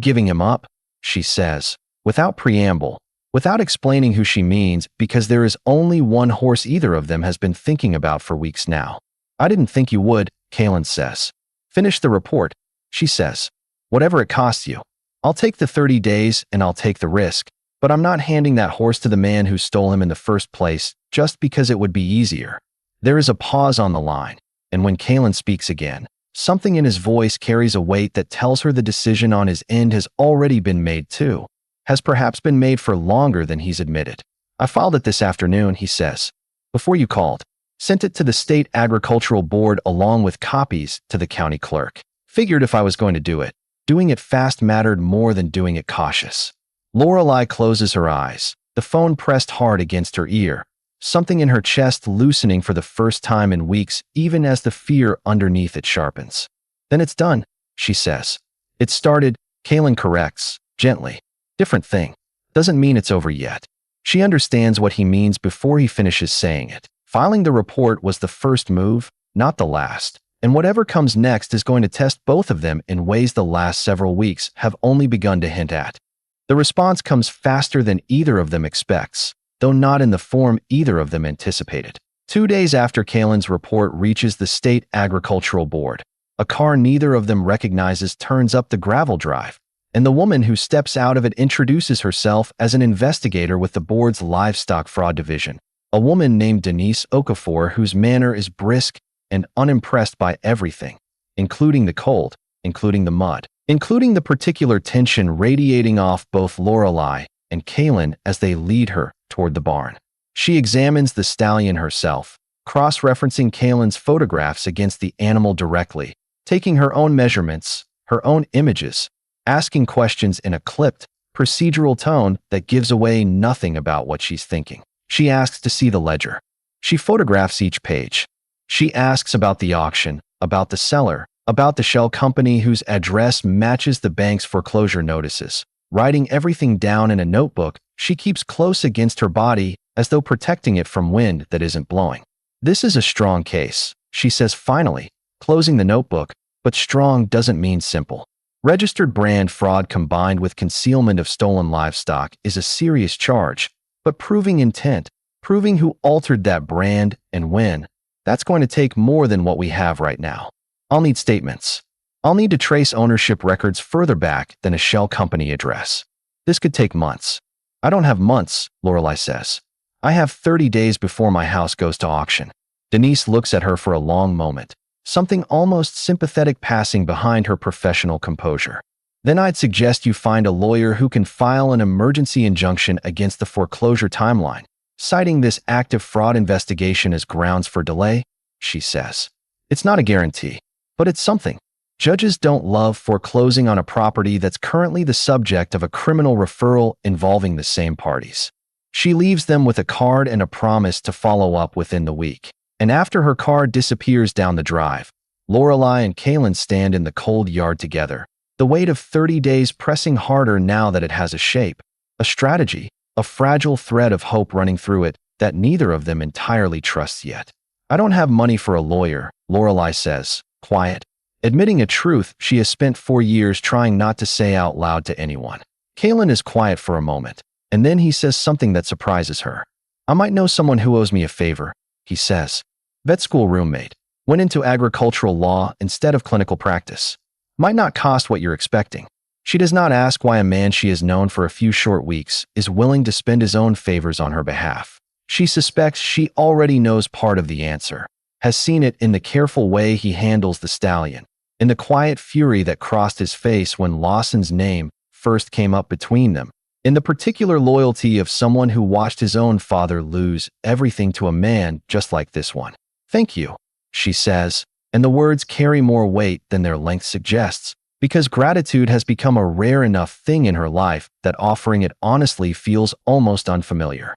giving him up, she says, without preamble, without explaining who she means, because there is only one horse either of them has been thinking about for weeks now. I didn't think you would, Kalen says. Finish the report, she says. Whatever it costs you. I'll take the 30 days and I'll take the risk, but I'm not handing that horse to the man who stole him in the first place just because it would be easier. There is a pause on the line, and when Kalen speaks again, something in his voice carries a weight that tells her the decision on his end has already been made too, has perhaps been made for longer than he's admitted. I filed it this afternoon, he says, before you called. Sent it to the State Agricultural Board along with copies to the county clerk. Figured if I was going to do it, doing it fast mattered more than doing it cautious. Lorelei closes her eyes, the phone pressed hard against her ear, something in her chest loosening for the first time in weeks even as the fear underneath it sharpens. Then it's done, she says. It started, Kalen corrects, gently. Different thing. Doesn't mean it's over yet. She understands what he means before he finishes saying it. Filing the report was the first move, not the last. And whatever comes next is going to test both of them in ways the last several weeks have only begun to hint at. The response comes faster than either of them expects, though not in the form either of them anticipated. 2 days after Kalen's report reaches the State Agricultural Board, a car neither of them recognizes turns up the gravel drive, and the woman who steps out of it introduces herself as an investigator with the board's livestock fraud division, a woman named Denise Okafor whose manner is brisk and unimpressed by everything, including the cold, including the mud, including the particular tension radiating off both Lorelei and Kaylin as they lead her toward the barn. She examines the stallion herself, cross-referencing Kaylin's photographs against the animal directly, taking her own measurements, her own images, asking questions in a clipped, procedural tone that gives away nothing about what she's thinking. She asks to see the ledger. She photographs each page. She asks about the auction, about the seller, about the shell company whose address matches the bank's foreclosure notices. Writing everything down in a notebook, she keeps close against her body as though protecting it from wind that isn't blowing. "This is a strong case," she says finally, closing the notebook, but strong doesn't mean simple. Registered brand fraud combined with concealment of stolen livestock is a serious charge, but proving intent, proving who altered that brand and when, that's going to take more than what we have right now. I'll need statements. I'll need to trace ownership records further back than a shell company address. This could take months. "I don't have months," Lorelei says. "I have 30 days before my house goes to auction." Denise looks at her for a long moment, something almost sympathetic passing behind her professional composure. "Then I'd suggest you find a lawyer who can file an emergency injunction against the foreclosure timeline, citing this active fraud investigation as grounds for delay," she says. "It's not a guarantee, but it's something. Judges don't love foreclosing on a property that's currently the subject of a criminal referral involving the same parties." She leaves them with a card and a promise to follow up within the week. And after her car disappears down the drive, Lorelei and Kaylin stand in the cold yard together, the weight of 30 days pressing harder now that it has a shape, a strategy, a fragile thread of hope running through it that neither of them entirely trusts yet. "I don't have money for a lawyer," Lorelei says, quiet, admitting a truth she has spent 4 years trying not to say out loud to anyone. Kaylin is quiet for a moment, and then he says something that surprises her. "I might know someone who owes me a favor," he says. "Vet school roommate. Went into agricultural law instead of clinical practice. Might not cost what you're expecting." She does not ask why a man she has known for a few short weeks is willing to spend his own favors on her behalf. She suspects she already knows part of the answer, has seen it in the careful way he handles the stallion, in the quiet fury that crossed his face when Lawson's name first came up between them, in the particular loyalty of someone who watched his own father lose everything to a man just like this one. "Thank you," she says, and the words carry more weight than their length suggests, because gratitude has become a rare enough thing in her life that offering it honestly feels almost unfamiliar.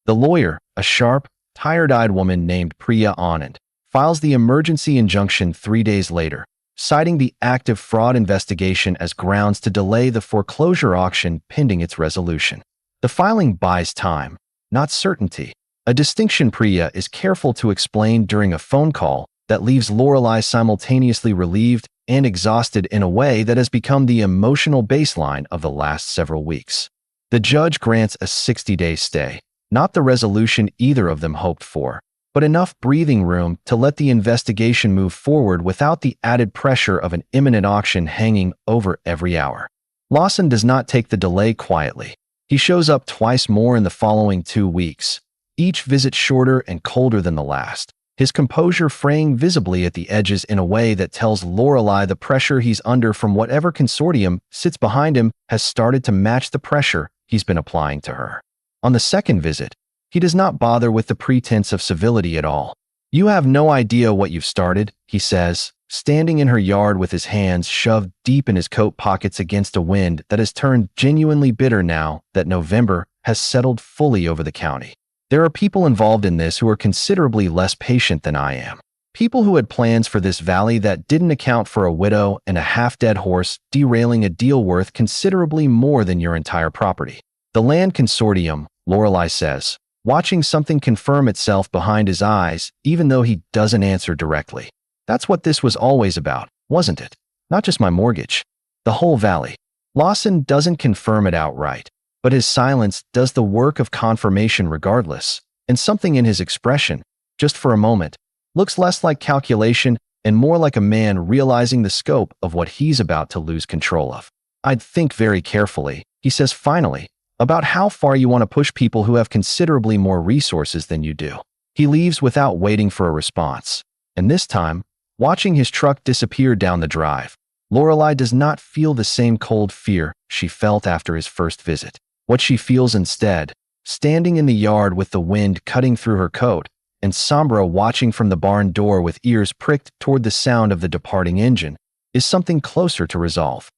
The lawyer, a sharp, tired-eyed woman named Priya Anand, files the emergency injunction 3 days later, citing the active fraud investigation as grounds to delay the foreclosure auction pending its resolution. The filing buys time, not certainty, a distinction Priya is careful to explain during a phone call that leaves Lorelei simultaneously relieved and exhausted in a way that has become the emotional baseline of the last several weeks. The judge grants a 60-day stay, not the resolution either of them hoped for, but enough breathing room to let the investigation move forward without the added pressure of an imminent auction hanging over every hour. Lawson does not take the delay quietly. He shows up twice more in the following 2 weeks, each visit shorter and colder than the last, his composure fraying visibly at the edges in a way that tells Lorelei the pressure he's under from whatever consortium sits behind him has started to match the pressure he's been applying to her. On the second visit, he does not bother with the pretense of civility at all. "You have no idea what you've started," he says, standing in her yard with his hands shoved deep in his coat pockets against a wind that has turned genuinely bitter now that November has settled fully over the county. There are people involved in this who are considerably less patient than I am. People who had plans for this valley that didn't account for a widow and a half-dead horse derailing a deal worth considerably more than your entire property. The land consortium, Lorelei says, watching something confirm itself behind his eyes, even though he doesn't answer directly. "That's what this was always about, wasn't it? Not just my mortgage. The whole valley." Lawson doesn't confirm it outright, but his silence does the work of confirmation regardless, and something in his expression, just for a moment, looks less like calculation and more like a man realizing the scope of what he's about to lose control of. "I'd think very carefully," he says finally, "about how far you want to push people who have considerably more resources than you do." He leaves without waiting for a response, and this time, watching his truck disappear down the drive, Lorelei does not feel the same cold fear she felt after his first visit. What she feels instead, standing in the yard with the wind cutting through her coat, and Sombra watching from the barn door with ears pricked toward the sound of the departing engine, is something closer to resolve.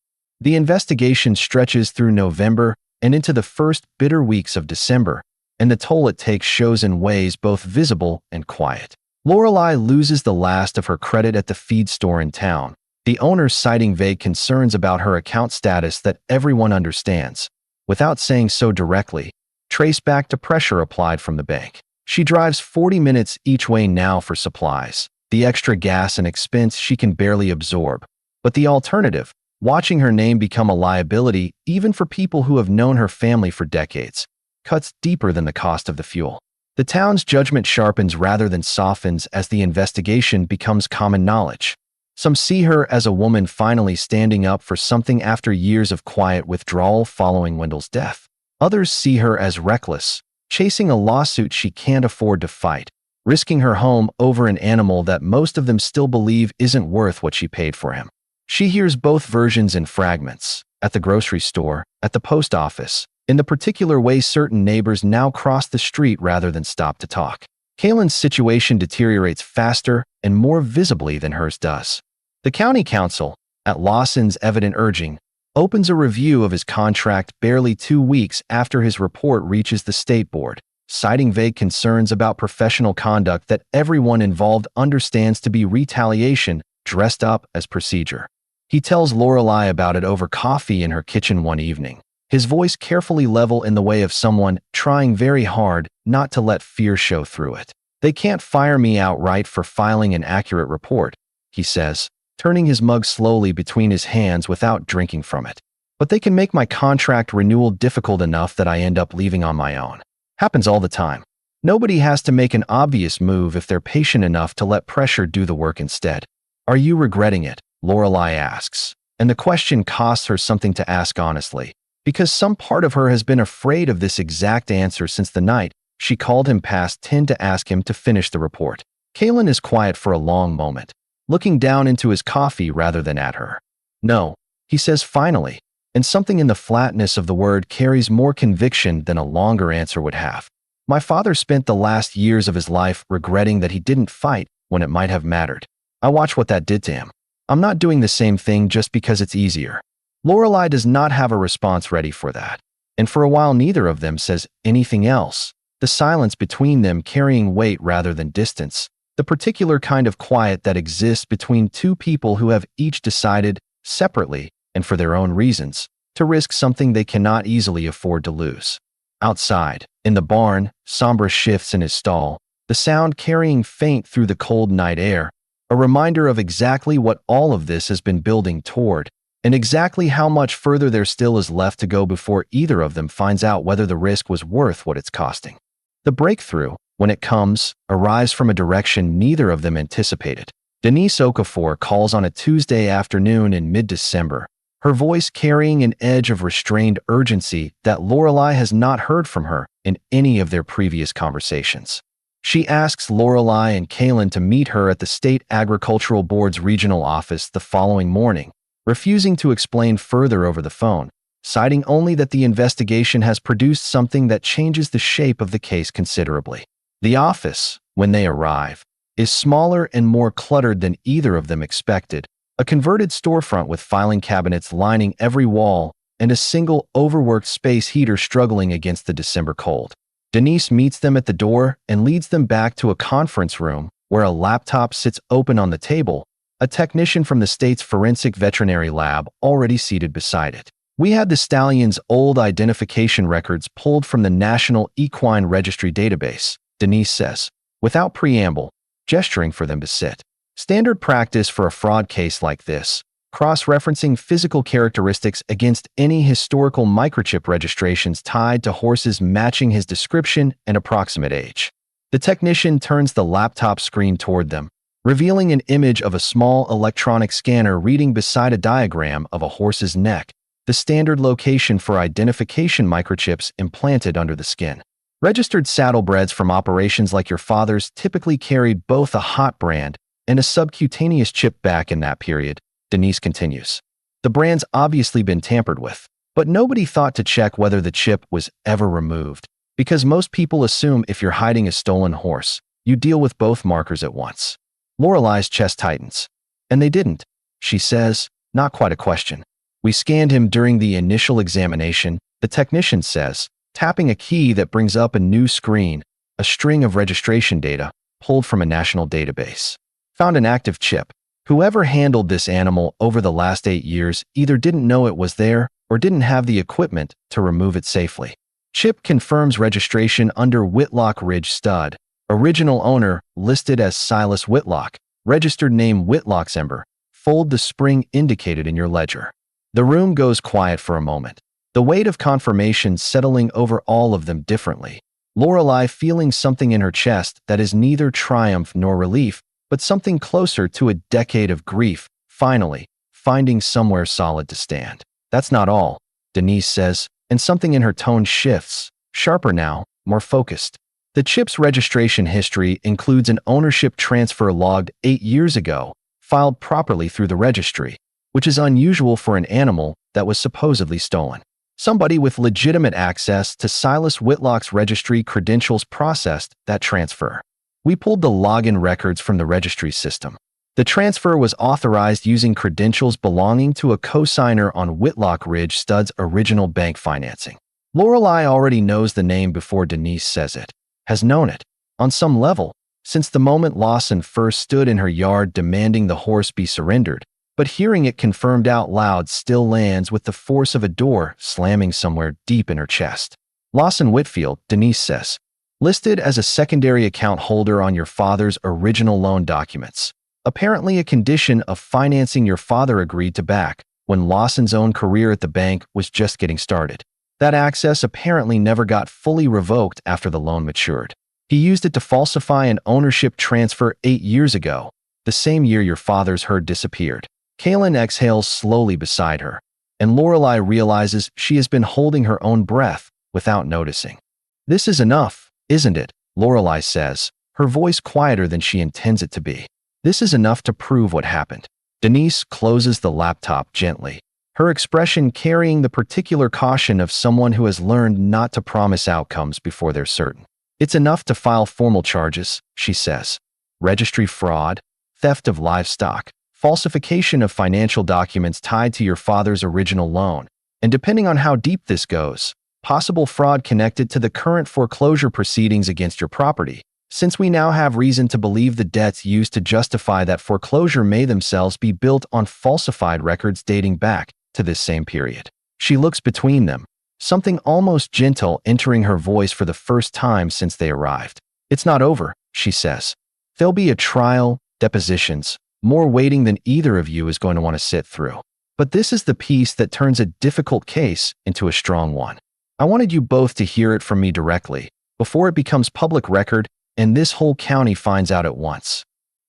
The investigation stretches through November and into the first bitter weeks of December, and the toll it takes shows in ways both visible and quiet. Lorelei loses the last of her credit at the feed store in town, the owner citing vague concerns about her account status that everyone understands, without saying so directly, trace back to pressure applied from the bank. She drives 40 minutes each way now for supplies, the extra gas and expense she can barely absorb. But the alternative, watching her name become a liability even for people who have known her family for decades, cuts deeper than the cost of the fuel. The town's judgment sharpens rather than softens as the investigation becomes common knowledge. Some see her as a woman finally standing up for something after years of quiet withdrawal following Wendell's death. Others see her as reckless, chasing a lawsuit she can't afford to fight, risking her home over an animal that most of them still believe isn't worth what she paid for him. She hears both versions in fragments, at the grocery store, at the post office, in the particular way certain neighbors now cross the street rather than stop to talk. Kaylin's situation deteriorates faster and more visibly than hers does. The county council, at Lawson's evident urging, opens a review of his contract barely 2 weeks after his report reaches the state board, citing vague concerns about professional conduct that everyone involved understands to be retaliation dressed up as procedure. He tells Lorelei about it over coffee in her kitchen one evening, his voice carefully level in the way of someone trying very hard not to let fear show through it. "They can't fire me outright for filing an accurate report," he says, turning his mug slowly between his hands without drinking from it. "But they can make my contract renewal difficult enough that I end up leaving on my own. Happens all the time. Nobody has to make an obvious move if they're patient enough to let pressure do the work instead." "Are you regretting it?" Lorelei asks, and the question costs her something to ask honestly, because some part of her has been afraid of this exact answer since the night she called him past 10 to ask him to finish the report. Kaylin is quiet for a long moment, looking down into his coffee rather than at her. "No," he says finally, and something in the flatness of the word carries more conviction than a longer answer would have. "My father spent the last years of his life regretting that he didn't fight when it might have mattered. I watch what that did to him. I'm not doing the same thing just because it's easier." Lorelei does not have a response ready for that, and for a while neither of them says anything else, the silence between them carrying weight rather than distance, the particular kind of quiet that exists between two people who have each decided, separately and for their own reasons, to risk something they cannot easily afford to lose. Outside, in the barn, Sombra shifts in his stall, the sound carrying faint through the cold night air, a reminder of exactly what all of this has been building toward, and exactly how much further there still is left to go before either of them finds out whether the risk was worth what it's costing. The breakthrough, when it comes, arrives from a direction neither of them anticipated. Denise Okafor calls on a Tuesday afternoon in mid-December, her voice carrying an edge of restrained urgency that Lorelei has not heard from her in any of their previous conversations. She asks Lorelei and Kaylin to meet her at the State Agricultural Board's regional office the following morning, refusing to explain further over the phone, citing only that the investigation has produced something that changes the shape of the case considerably. The office, when they arrive, is smaller and more cluttered than either of them expected, a converted storefront with filing cabinets lining every wall and a single overworked space heater struggling against the December cold. Denise meets them at the door and leads them back to a conference room where a laptop sits open on the table, a technician from the state's forensic veterinary lab already seated beside it. "We had the Stallion's old identification records pulled from the National Equine Registry database," Denise says, without preamble, gesturing for them to sit. "Standard practice for a fraud case like this, cross-referencing physical characteristics against any historical microchip registrations tied to horses matching his description and approximate age." The technician turns the laptop screen toward them, revealing an image of a small electronic scanner reading beside a diagram of a horse's neck, the standard location for identification microchips implanted under the skin. Registered saddlebreds from operations like your father's typically carried both a hot brand and a subcutaneous chip back in that period, Denise continues. The brand's obviously been tampered with, but nobody thought to check whether the chip was ever removed, because most people assume if you're hiding a stolen horse, you deal with both markers at once. Lorelai's chest tightens. And they didn't, she says, not quite a question. We scanned him during the initial examination, the technician says, tapping a key that brings up a new screen, a string of registration data pulled from a national database. Found an active chip. Whoever handled this animal over the last 8 years either didn't know it was there or didn't have the equipment to remove it safely. Chip confirms registration under Whitlock Ridge Stud. Original owner listed as Silas Whitlock. Registered name Whitlock's Ember. Fold the spring indicated in your ledger. The room goes quiet for a moment, the weight of confirmation settling over all of them differently. Lorelai feeling something in her chest that is neither triumph nor relief, but something closer to a decade of grief, finally, finding somewhere solid to stand. That's not all, Denise says, and something in her tone shifts, sharper now, more focused. The chip's registration history includes an ownership transfer logged 8 years ago, filed properly through the registry, which is unusual for an animal that was supposedly stolen. Somebody with legitimate access to Silas Whitlock's registry credentials processed that transfer. We pulled the login records from the registry system. The transfer was authorized using credentials belonging to a co-signer on Whitlock Ridge Stud's original bank financing. Lorelai already knows the name before Denise says it, has known it, on some level, since the moment Lawson first stood in her yard demanding the horse be surrendered, but hearing it confirmed out loud still lands with the force of a door slamming somewhere deep in her chest. Lawson Whitfield, Denise says, listed as a secondary account holder on your father's original loan documents. Apparently a condition of financing your father agreed to back when Lawson's own career at the bank was just getting started. That access apparently never got fully revoked after the loan matured. He used it to falsify an ownership transfer 8 years ago, the same year your father's herd disappeared. Kaylin exhales slowly beside her, and Lorelai realizes she has been holding her own breath without noticing. This is enough, isn't it? Lorelai says, her voice quieter than she intends it to be. This is enough to prove what happened. Denise closes the laptop gently, her expression carrying the particular caution of someone who has learned not to promise outcomes before they're certain. It's enough to file formal charges, she says. Registry fraud, theft of livestock, falsification of financial documents tied to your father's original loan, and depending on how deep this goes, possible fraud connected to the current foreclosure proceedings against your property, since we now have reason to believe the debts used to justify that foreclosure may themselves be built on falsified records dating back to this same period. She looks between them, something almost gentle entering her voice for the first time since they arrived. It's not over, she says. There'll be a trial, depositions, more waiting than either of you is going to want to sit through. But this is the piece that turns a difficult case into a strong one. I wanted you both to hear it from me directly, before it becomes public record and this whole county finds out at once.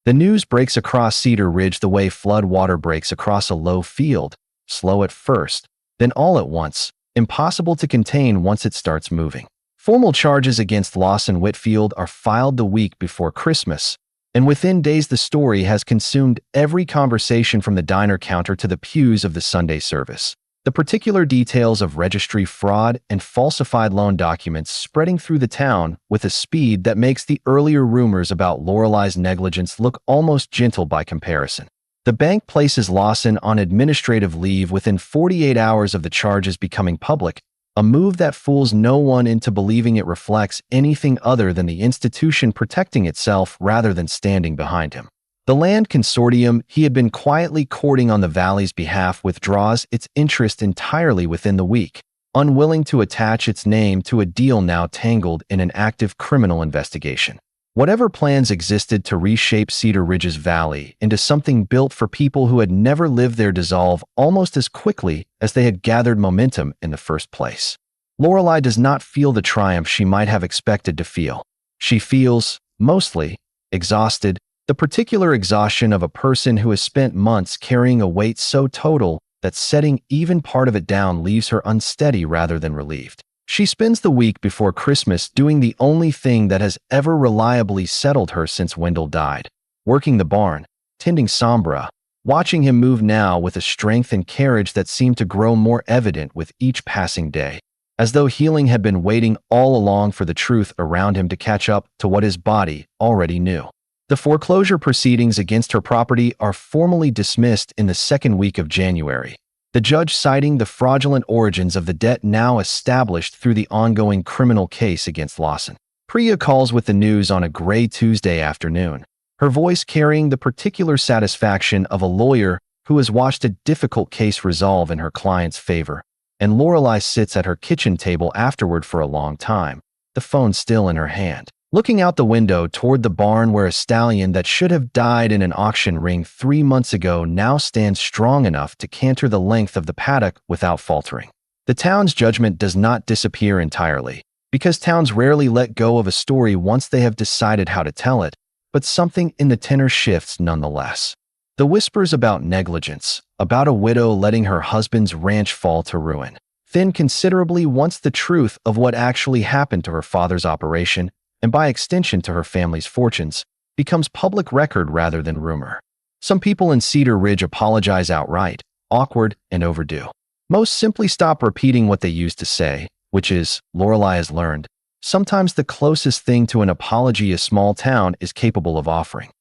The news breaks across Cedar Ridge the way flood water breaks across a low field, slow at first, then all at once, impossible to contain once it starts moving. Formal charges against Lawson Whitfield are filed the week before Christmas, and within days the story has consumed every conversation from the diner counter to the pews of the Sunday service. The particular details of registry fraud and falsified loan documents spreading through the town with a speed that makes the earlier rumors about Lorelai's negligence look almost gentle by comparison. The bank places Lawson on administrative leave within 48 hours of the charges becoming public, a move that fools no one into believing it reflects anything other than the institution protecting itself rather than standing behind him. The land consortium he had been quietly courting on the valley's behalf withdraws its interest entirely within the week, unwilling to attach its name to a deal now tangled in an active criminal investigation. Whatever plans existed to reshape Cedar Ridge's valley into something built for people who had never lived there dissolve almost as quickly as they had gathered momentum in the first place. Lorelai does not feel the triumph she might have expected to feel. She feels, mostly, exhausted, the particular exhaustion of a person who has spent months carrying a weight so total that setting even part of it down leaves her unsteady rather than relieved. She spends the week before Christmas doing the only thing that has ever reliably settled her since Wendell died, working the barn, tending Sombra, watching him move now with a strength and courage that seemed to grow more evident with each passing day, as though healing had been waiting all along for the truth around him to catch up to what his body already knew. The foreclosure proceedings against her property are formally dismissed in the second week of January, the judge citing the fraudulent origins of the debt now established through the ongoing criminal case against Lawson. Priya calls with the news on a gray Tuesday afternoon, her voice carrying the particular satisfaction of a lawyer who has watched a difficult case resolve in her client's favor, and Lorelei sits at her kitchen table afterward for a long time, the phone still in her hand, looking out the window toward the barn where a stallion that should have died in an auction ring 3 months ago now stands strong enough to canter the length of the paddock without faltering. The town's judgment does not disappear entirely, because towns rarely let go of a story once they have decided how to tell it, but something in the tenor shifts nonetheless. The whispers about negligence, about a widow letting her husband's ranch fall to ruin, thin considerably once the truth of what actually happened to her father's operation, and by extension to her family's fortunes, becomes public record rather than rumor. Some people in Cedar Ridge apologize outright, awkward and overdue. Most simply stop repeating what they used to say, which is, Lorelei has learned, sometimes the closest thing to an apology a small town is capable of offering.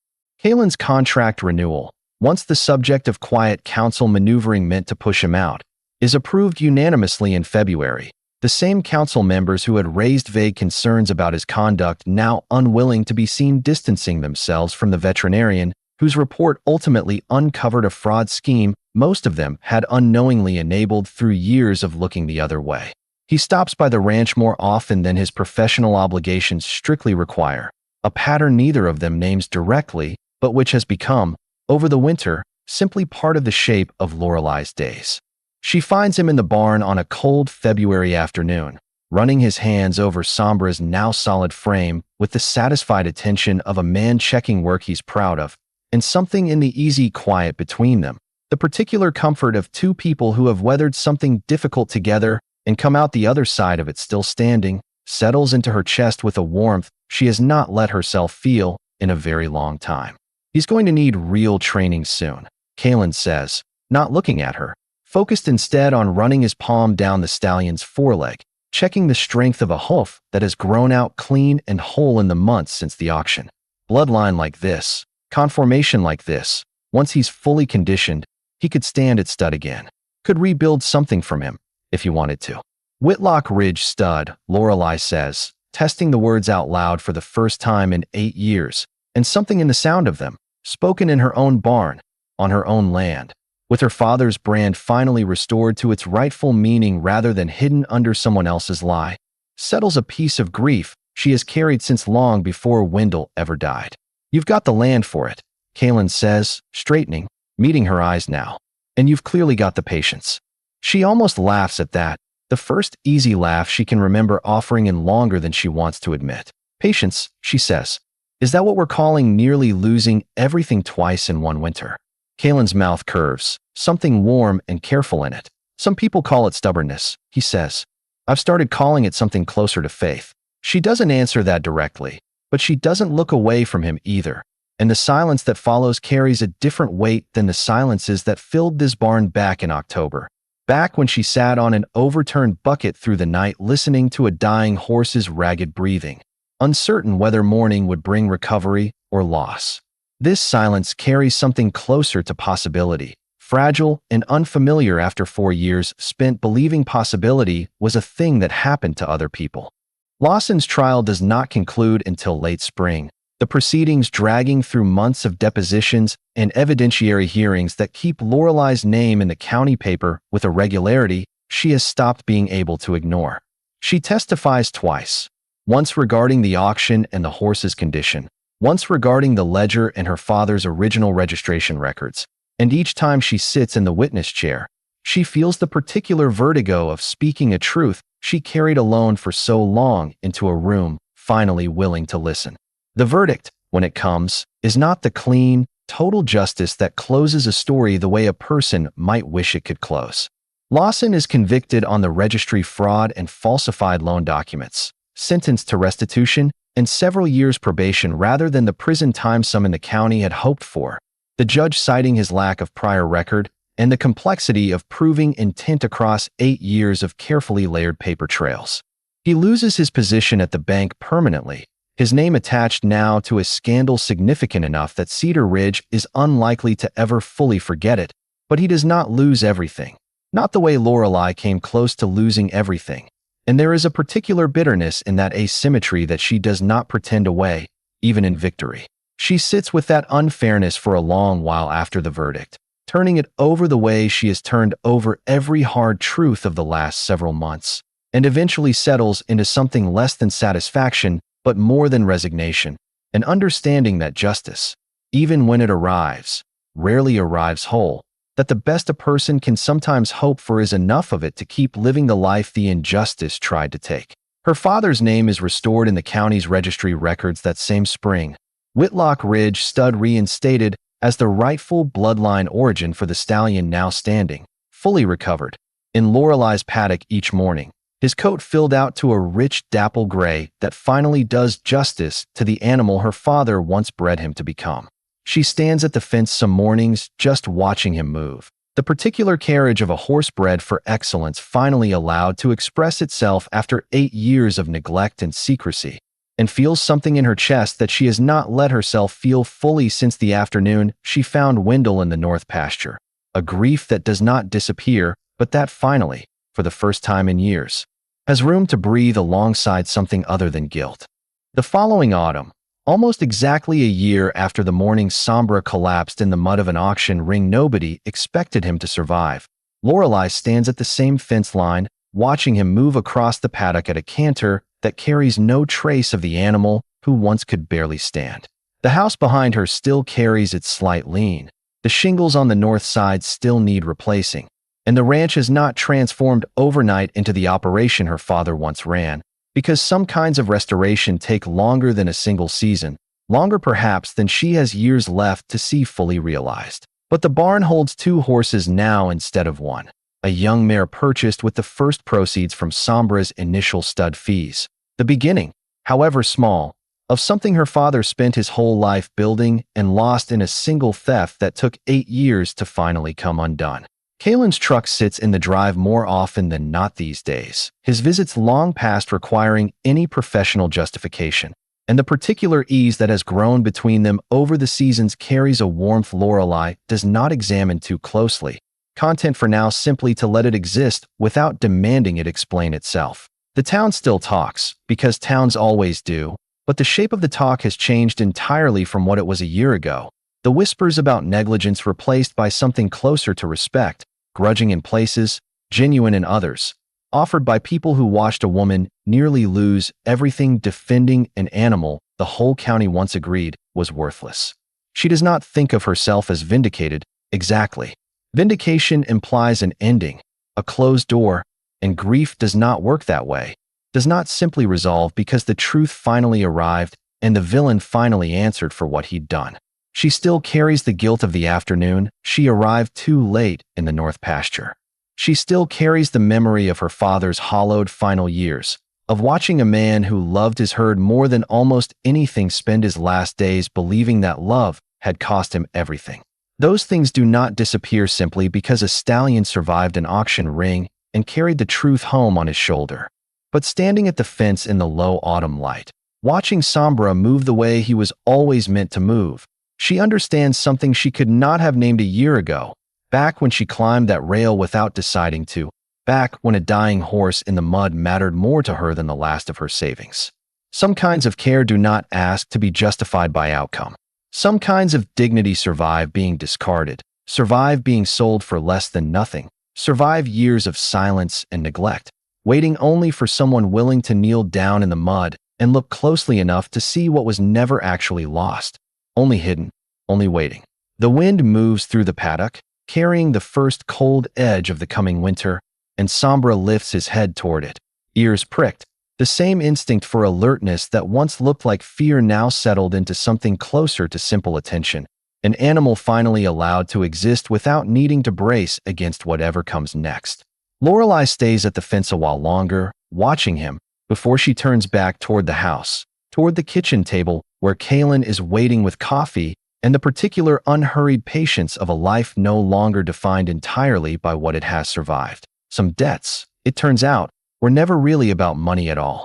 Kalen's contract renewal, once the subject of quiet council maneuvering meant to push him out, is approved unanimously in February. The same council members who had raised vague concerns about his conduct now unwilling to be seen distancing themselves from the veterinarian whose report ultimately uncovered a fraud scheme most of them had unknowingly enabled through years of looking the other way. He stops by the ranch more often than his professional obligations strictly require, a pattern neither of them names directly, but which has become, over the winter, simply part of the shape of Lorelei's days. She finds him in the barn on a cold February afternoon, running his hands over Sombra's now solid frame with the satisfied attention of a man checking work he's proud of, and something in the easy quiet between them, the particular comfort of two people who have weathered something difficult together and come out the other side of it still standing, settles into her chest with a warmth she has not let herself feel in a very long time. He's going to need real training soon, Kalen says, not looking at her, focused instead on running his palm down the stallion's foreleg, checking the strength of a hoof that has grown out clean and whole in the months since the auction. Bloodline like this, conformation like this, once he's fully conditioned, he could stand at stud again, could rebuild something from him, if he wanted to. Whitlock Ridge stud, Lorelei says, testing the words out loud for the first time in 8 years, and something in the sound of them, spoken in her own barn, on her own land, with her father's brand finally restored to its rightful meaning rather than hidden under someone else's lie, settles a piece of grief she has carried since long before Wendell ever died. You've got the land for it, Kalen says, straightening, meeting her eyes now. And you've clearly got the patience. She almost laughs at that, the first easy laugh she can remember offering in longer than she wants to admit. Patience, she says. Is that what we're calling nearly losing everything twice in one winter? Kalen's mouth curves, something warm and careful in it. Some people call it stubbornness, he says. I've started calling it something closer to faith. She doesn't answer that directly, but she doesn't look away from him either, and the silence that follows carries a different weight than the silences that filled this barn back in October. Back when she sat on an overturned bucket through the night listening to a dying horse's ragged breathing, uncertain whether morning would bring recovery or loss. This silence carries something closer to possibility, fragile and unfamiliar after 4 years spent believing possibility was a thing that happened to other people. Lawson's trial does not conclude until late spring, the proceedings dragging through months of depositions and evidentiary hearings that keep Lorelei's name in the county paper with a regularity she has stopped being able to ignore. She testifies twice, once regarding the auction and the horse's condition, once regarding the ledger and her father's original registration records, and each time she sits in the witness chair, she feels the particular vertigo of speaking a truth she carried alone for so long into a room finally willing to listen. The verdict, when it comes, is not the clean, total justice that closes a story the way a person might wish it could close. Lawson is convicted on the registry fraud and falsified loan documents, sentenced to restitution and several years probation rather than the prison time some in the county had hoped for. the judge citing his lack of prior record and the complexity of proving intent across 8 years of carefully layered paper trails. He loses his position at the bank permanently, his name attached now to a scandal significant enough that Cedar Ridge is unlikely to ever fully forget it, but he does not lose everything. Not the way Lorelei came close to losing everything. And there is a particular bitterness in that asymmetry that she does not pretend away, even in victory. She sits with that unfairness for a long while after the verdict, turning it over the way she has turned over every hard truth of the last several months, and eventually settles into something less than satisfaction, but more than resignation, an understanding that justice, even when it arrives, rarely arrives whole, that the best a person can sometimes hope for is enough of it to keep living the life the injustice tried to take. Her father's name is restored in the county's registry records that same spring. Whitlock Ridge stud reinstated as the rightful bloodline origin for the stallion now standing, fully recovered, in Lorelei's paddock each morning, his coat filled out to a rich dapple gray that finally does justice to the animal her father once bred him to become. She stands at the fence some mornings just watching him move, the particular carriage of a horse bred for excellence finally allowed to express itself after 8 years of neglect and secrecy, and feels something in her chest that she has not let herself feel fully since the afternoon she found Wendell in the north pasture, a grief that does not disappear, but that finally, for the first time in years, has room to breathe alongside something other than guilt. The following autumn, almost exactly a year after the morning Sombra collapsed in the mud of an auction ring nobody expected him to survive, Lorelei stands at the same fence line, watching him move across the paddock at a canter that carries no trace of the animal who once could barely stand. The house behind her still carries its slight lean. The shingles on the north side still need replacing, and the ranch has not transformed overnight into the operation her father once ran, because some kinds of restoration take longer than a single season, longer perhaps than she has years left to see fully realized. But the barn holds 2 horses now instead of 1, a young mare purchased with the first proceeds from Sombra's initial stud fees, the beginning, however small, of something her father spent his whole life building and lost in a single theft that took 8 years to finally come undone. Kalen's truck sits in the drive more often than not these days, his visits long past requiring any professional justification, and the particular ease that has grown between them over the seasons carries a warmth Lorelei does not examine too closely, content for now simply to let it exist without demanding it explain itself. The town still talks, because towns always do, but the shape of the talk has changed entirely from what it was a year ago. The whispers about negligence replaced by something closer to respect, grudging in places, genuine in others, offered by people who watched a woman nearly lose everything defending an animal the whole county once agreed was worthless. She does not think of herself as vindicated, exactly. Vindication implies an ending, a closed door, and grief does not work that way, does not simply resolve because the truth finally arrived and the villain finally answered for what he'd done. She still carries the guilt of the afternoon she arrived too late in the north pasture. She still carries the memory of her father's hollowed final years, of watching a man who loved his herd more than almost anything spend his last days believing that love had cost him everything. Those things do not disappear simply because a stallion survived an auction ring and carried the truth home on his shoulder. But standing at the fence in the low autumn light, watching Sombra move the way he was always meant to move, she understands something she could not have named a year ago, back when she climbed that rail without deciding to, back when a dying horse in the mud mattered more to her than the last of her savings. Some kinds of care do not ask to be justified by outcome. Some kinds of dignity survive being discarded, survive being sold for less than nothing, survive years of silence and neglect, waiting only for someone willing to kneel down in the mud and look closely enough to see what was never actually lost. Only hidden, only waiting. The wind moves through the paddock, carrying the first cold edge of the coming winter, and Sombra lifts his head toward it, ears pricked. The same instinct for alertness that once looked like fear now settled into something closer to simple attention, an animal finally allowed to exist without needing to brace against whatever comes next. Lorelei stays at the fence a while longer, watching him, before she turns back toward the house, toward the kitchen table where Kalen is waiting with coffee and the particular unhurried patience of a life no longer defined entirely by what it has survived. Some debts, it turns out, were never really about money at all.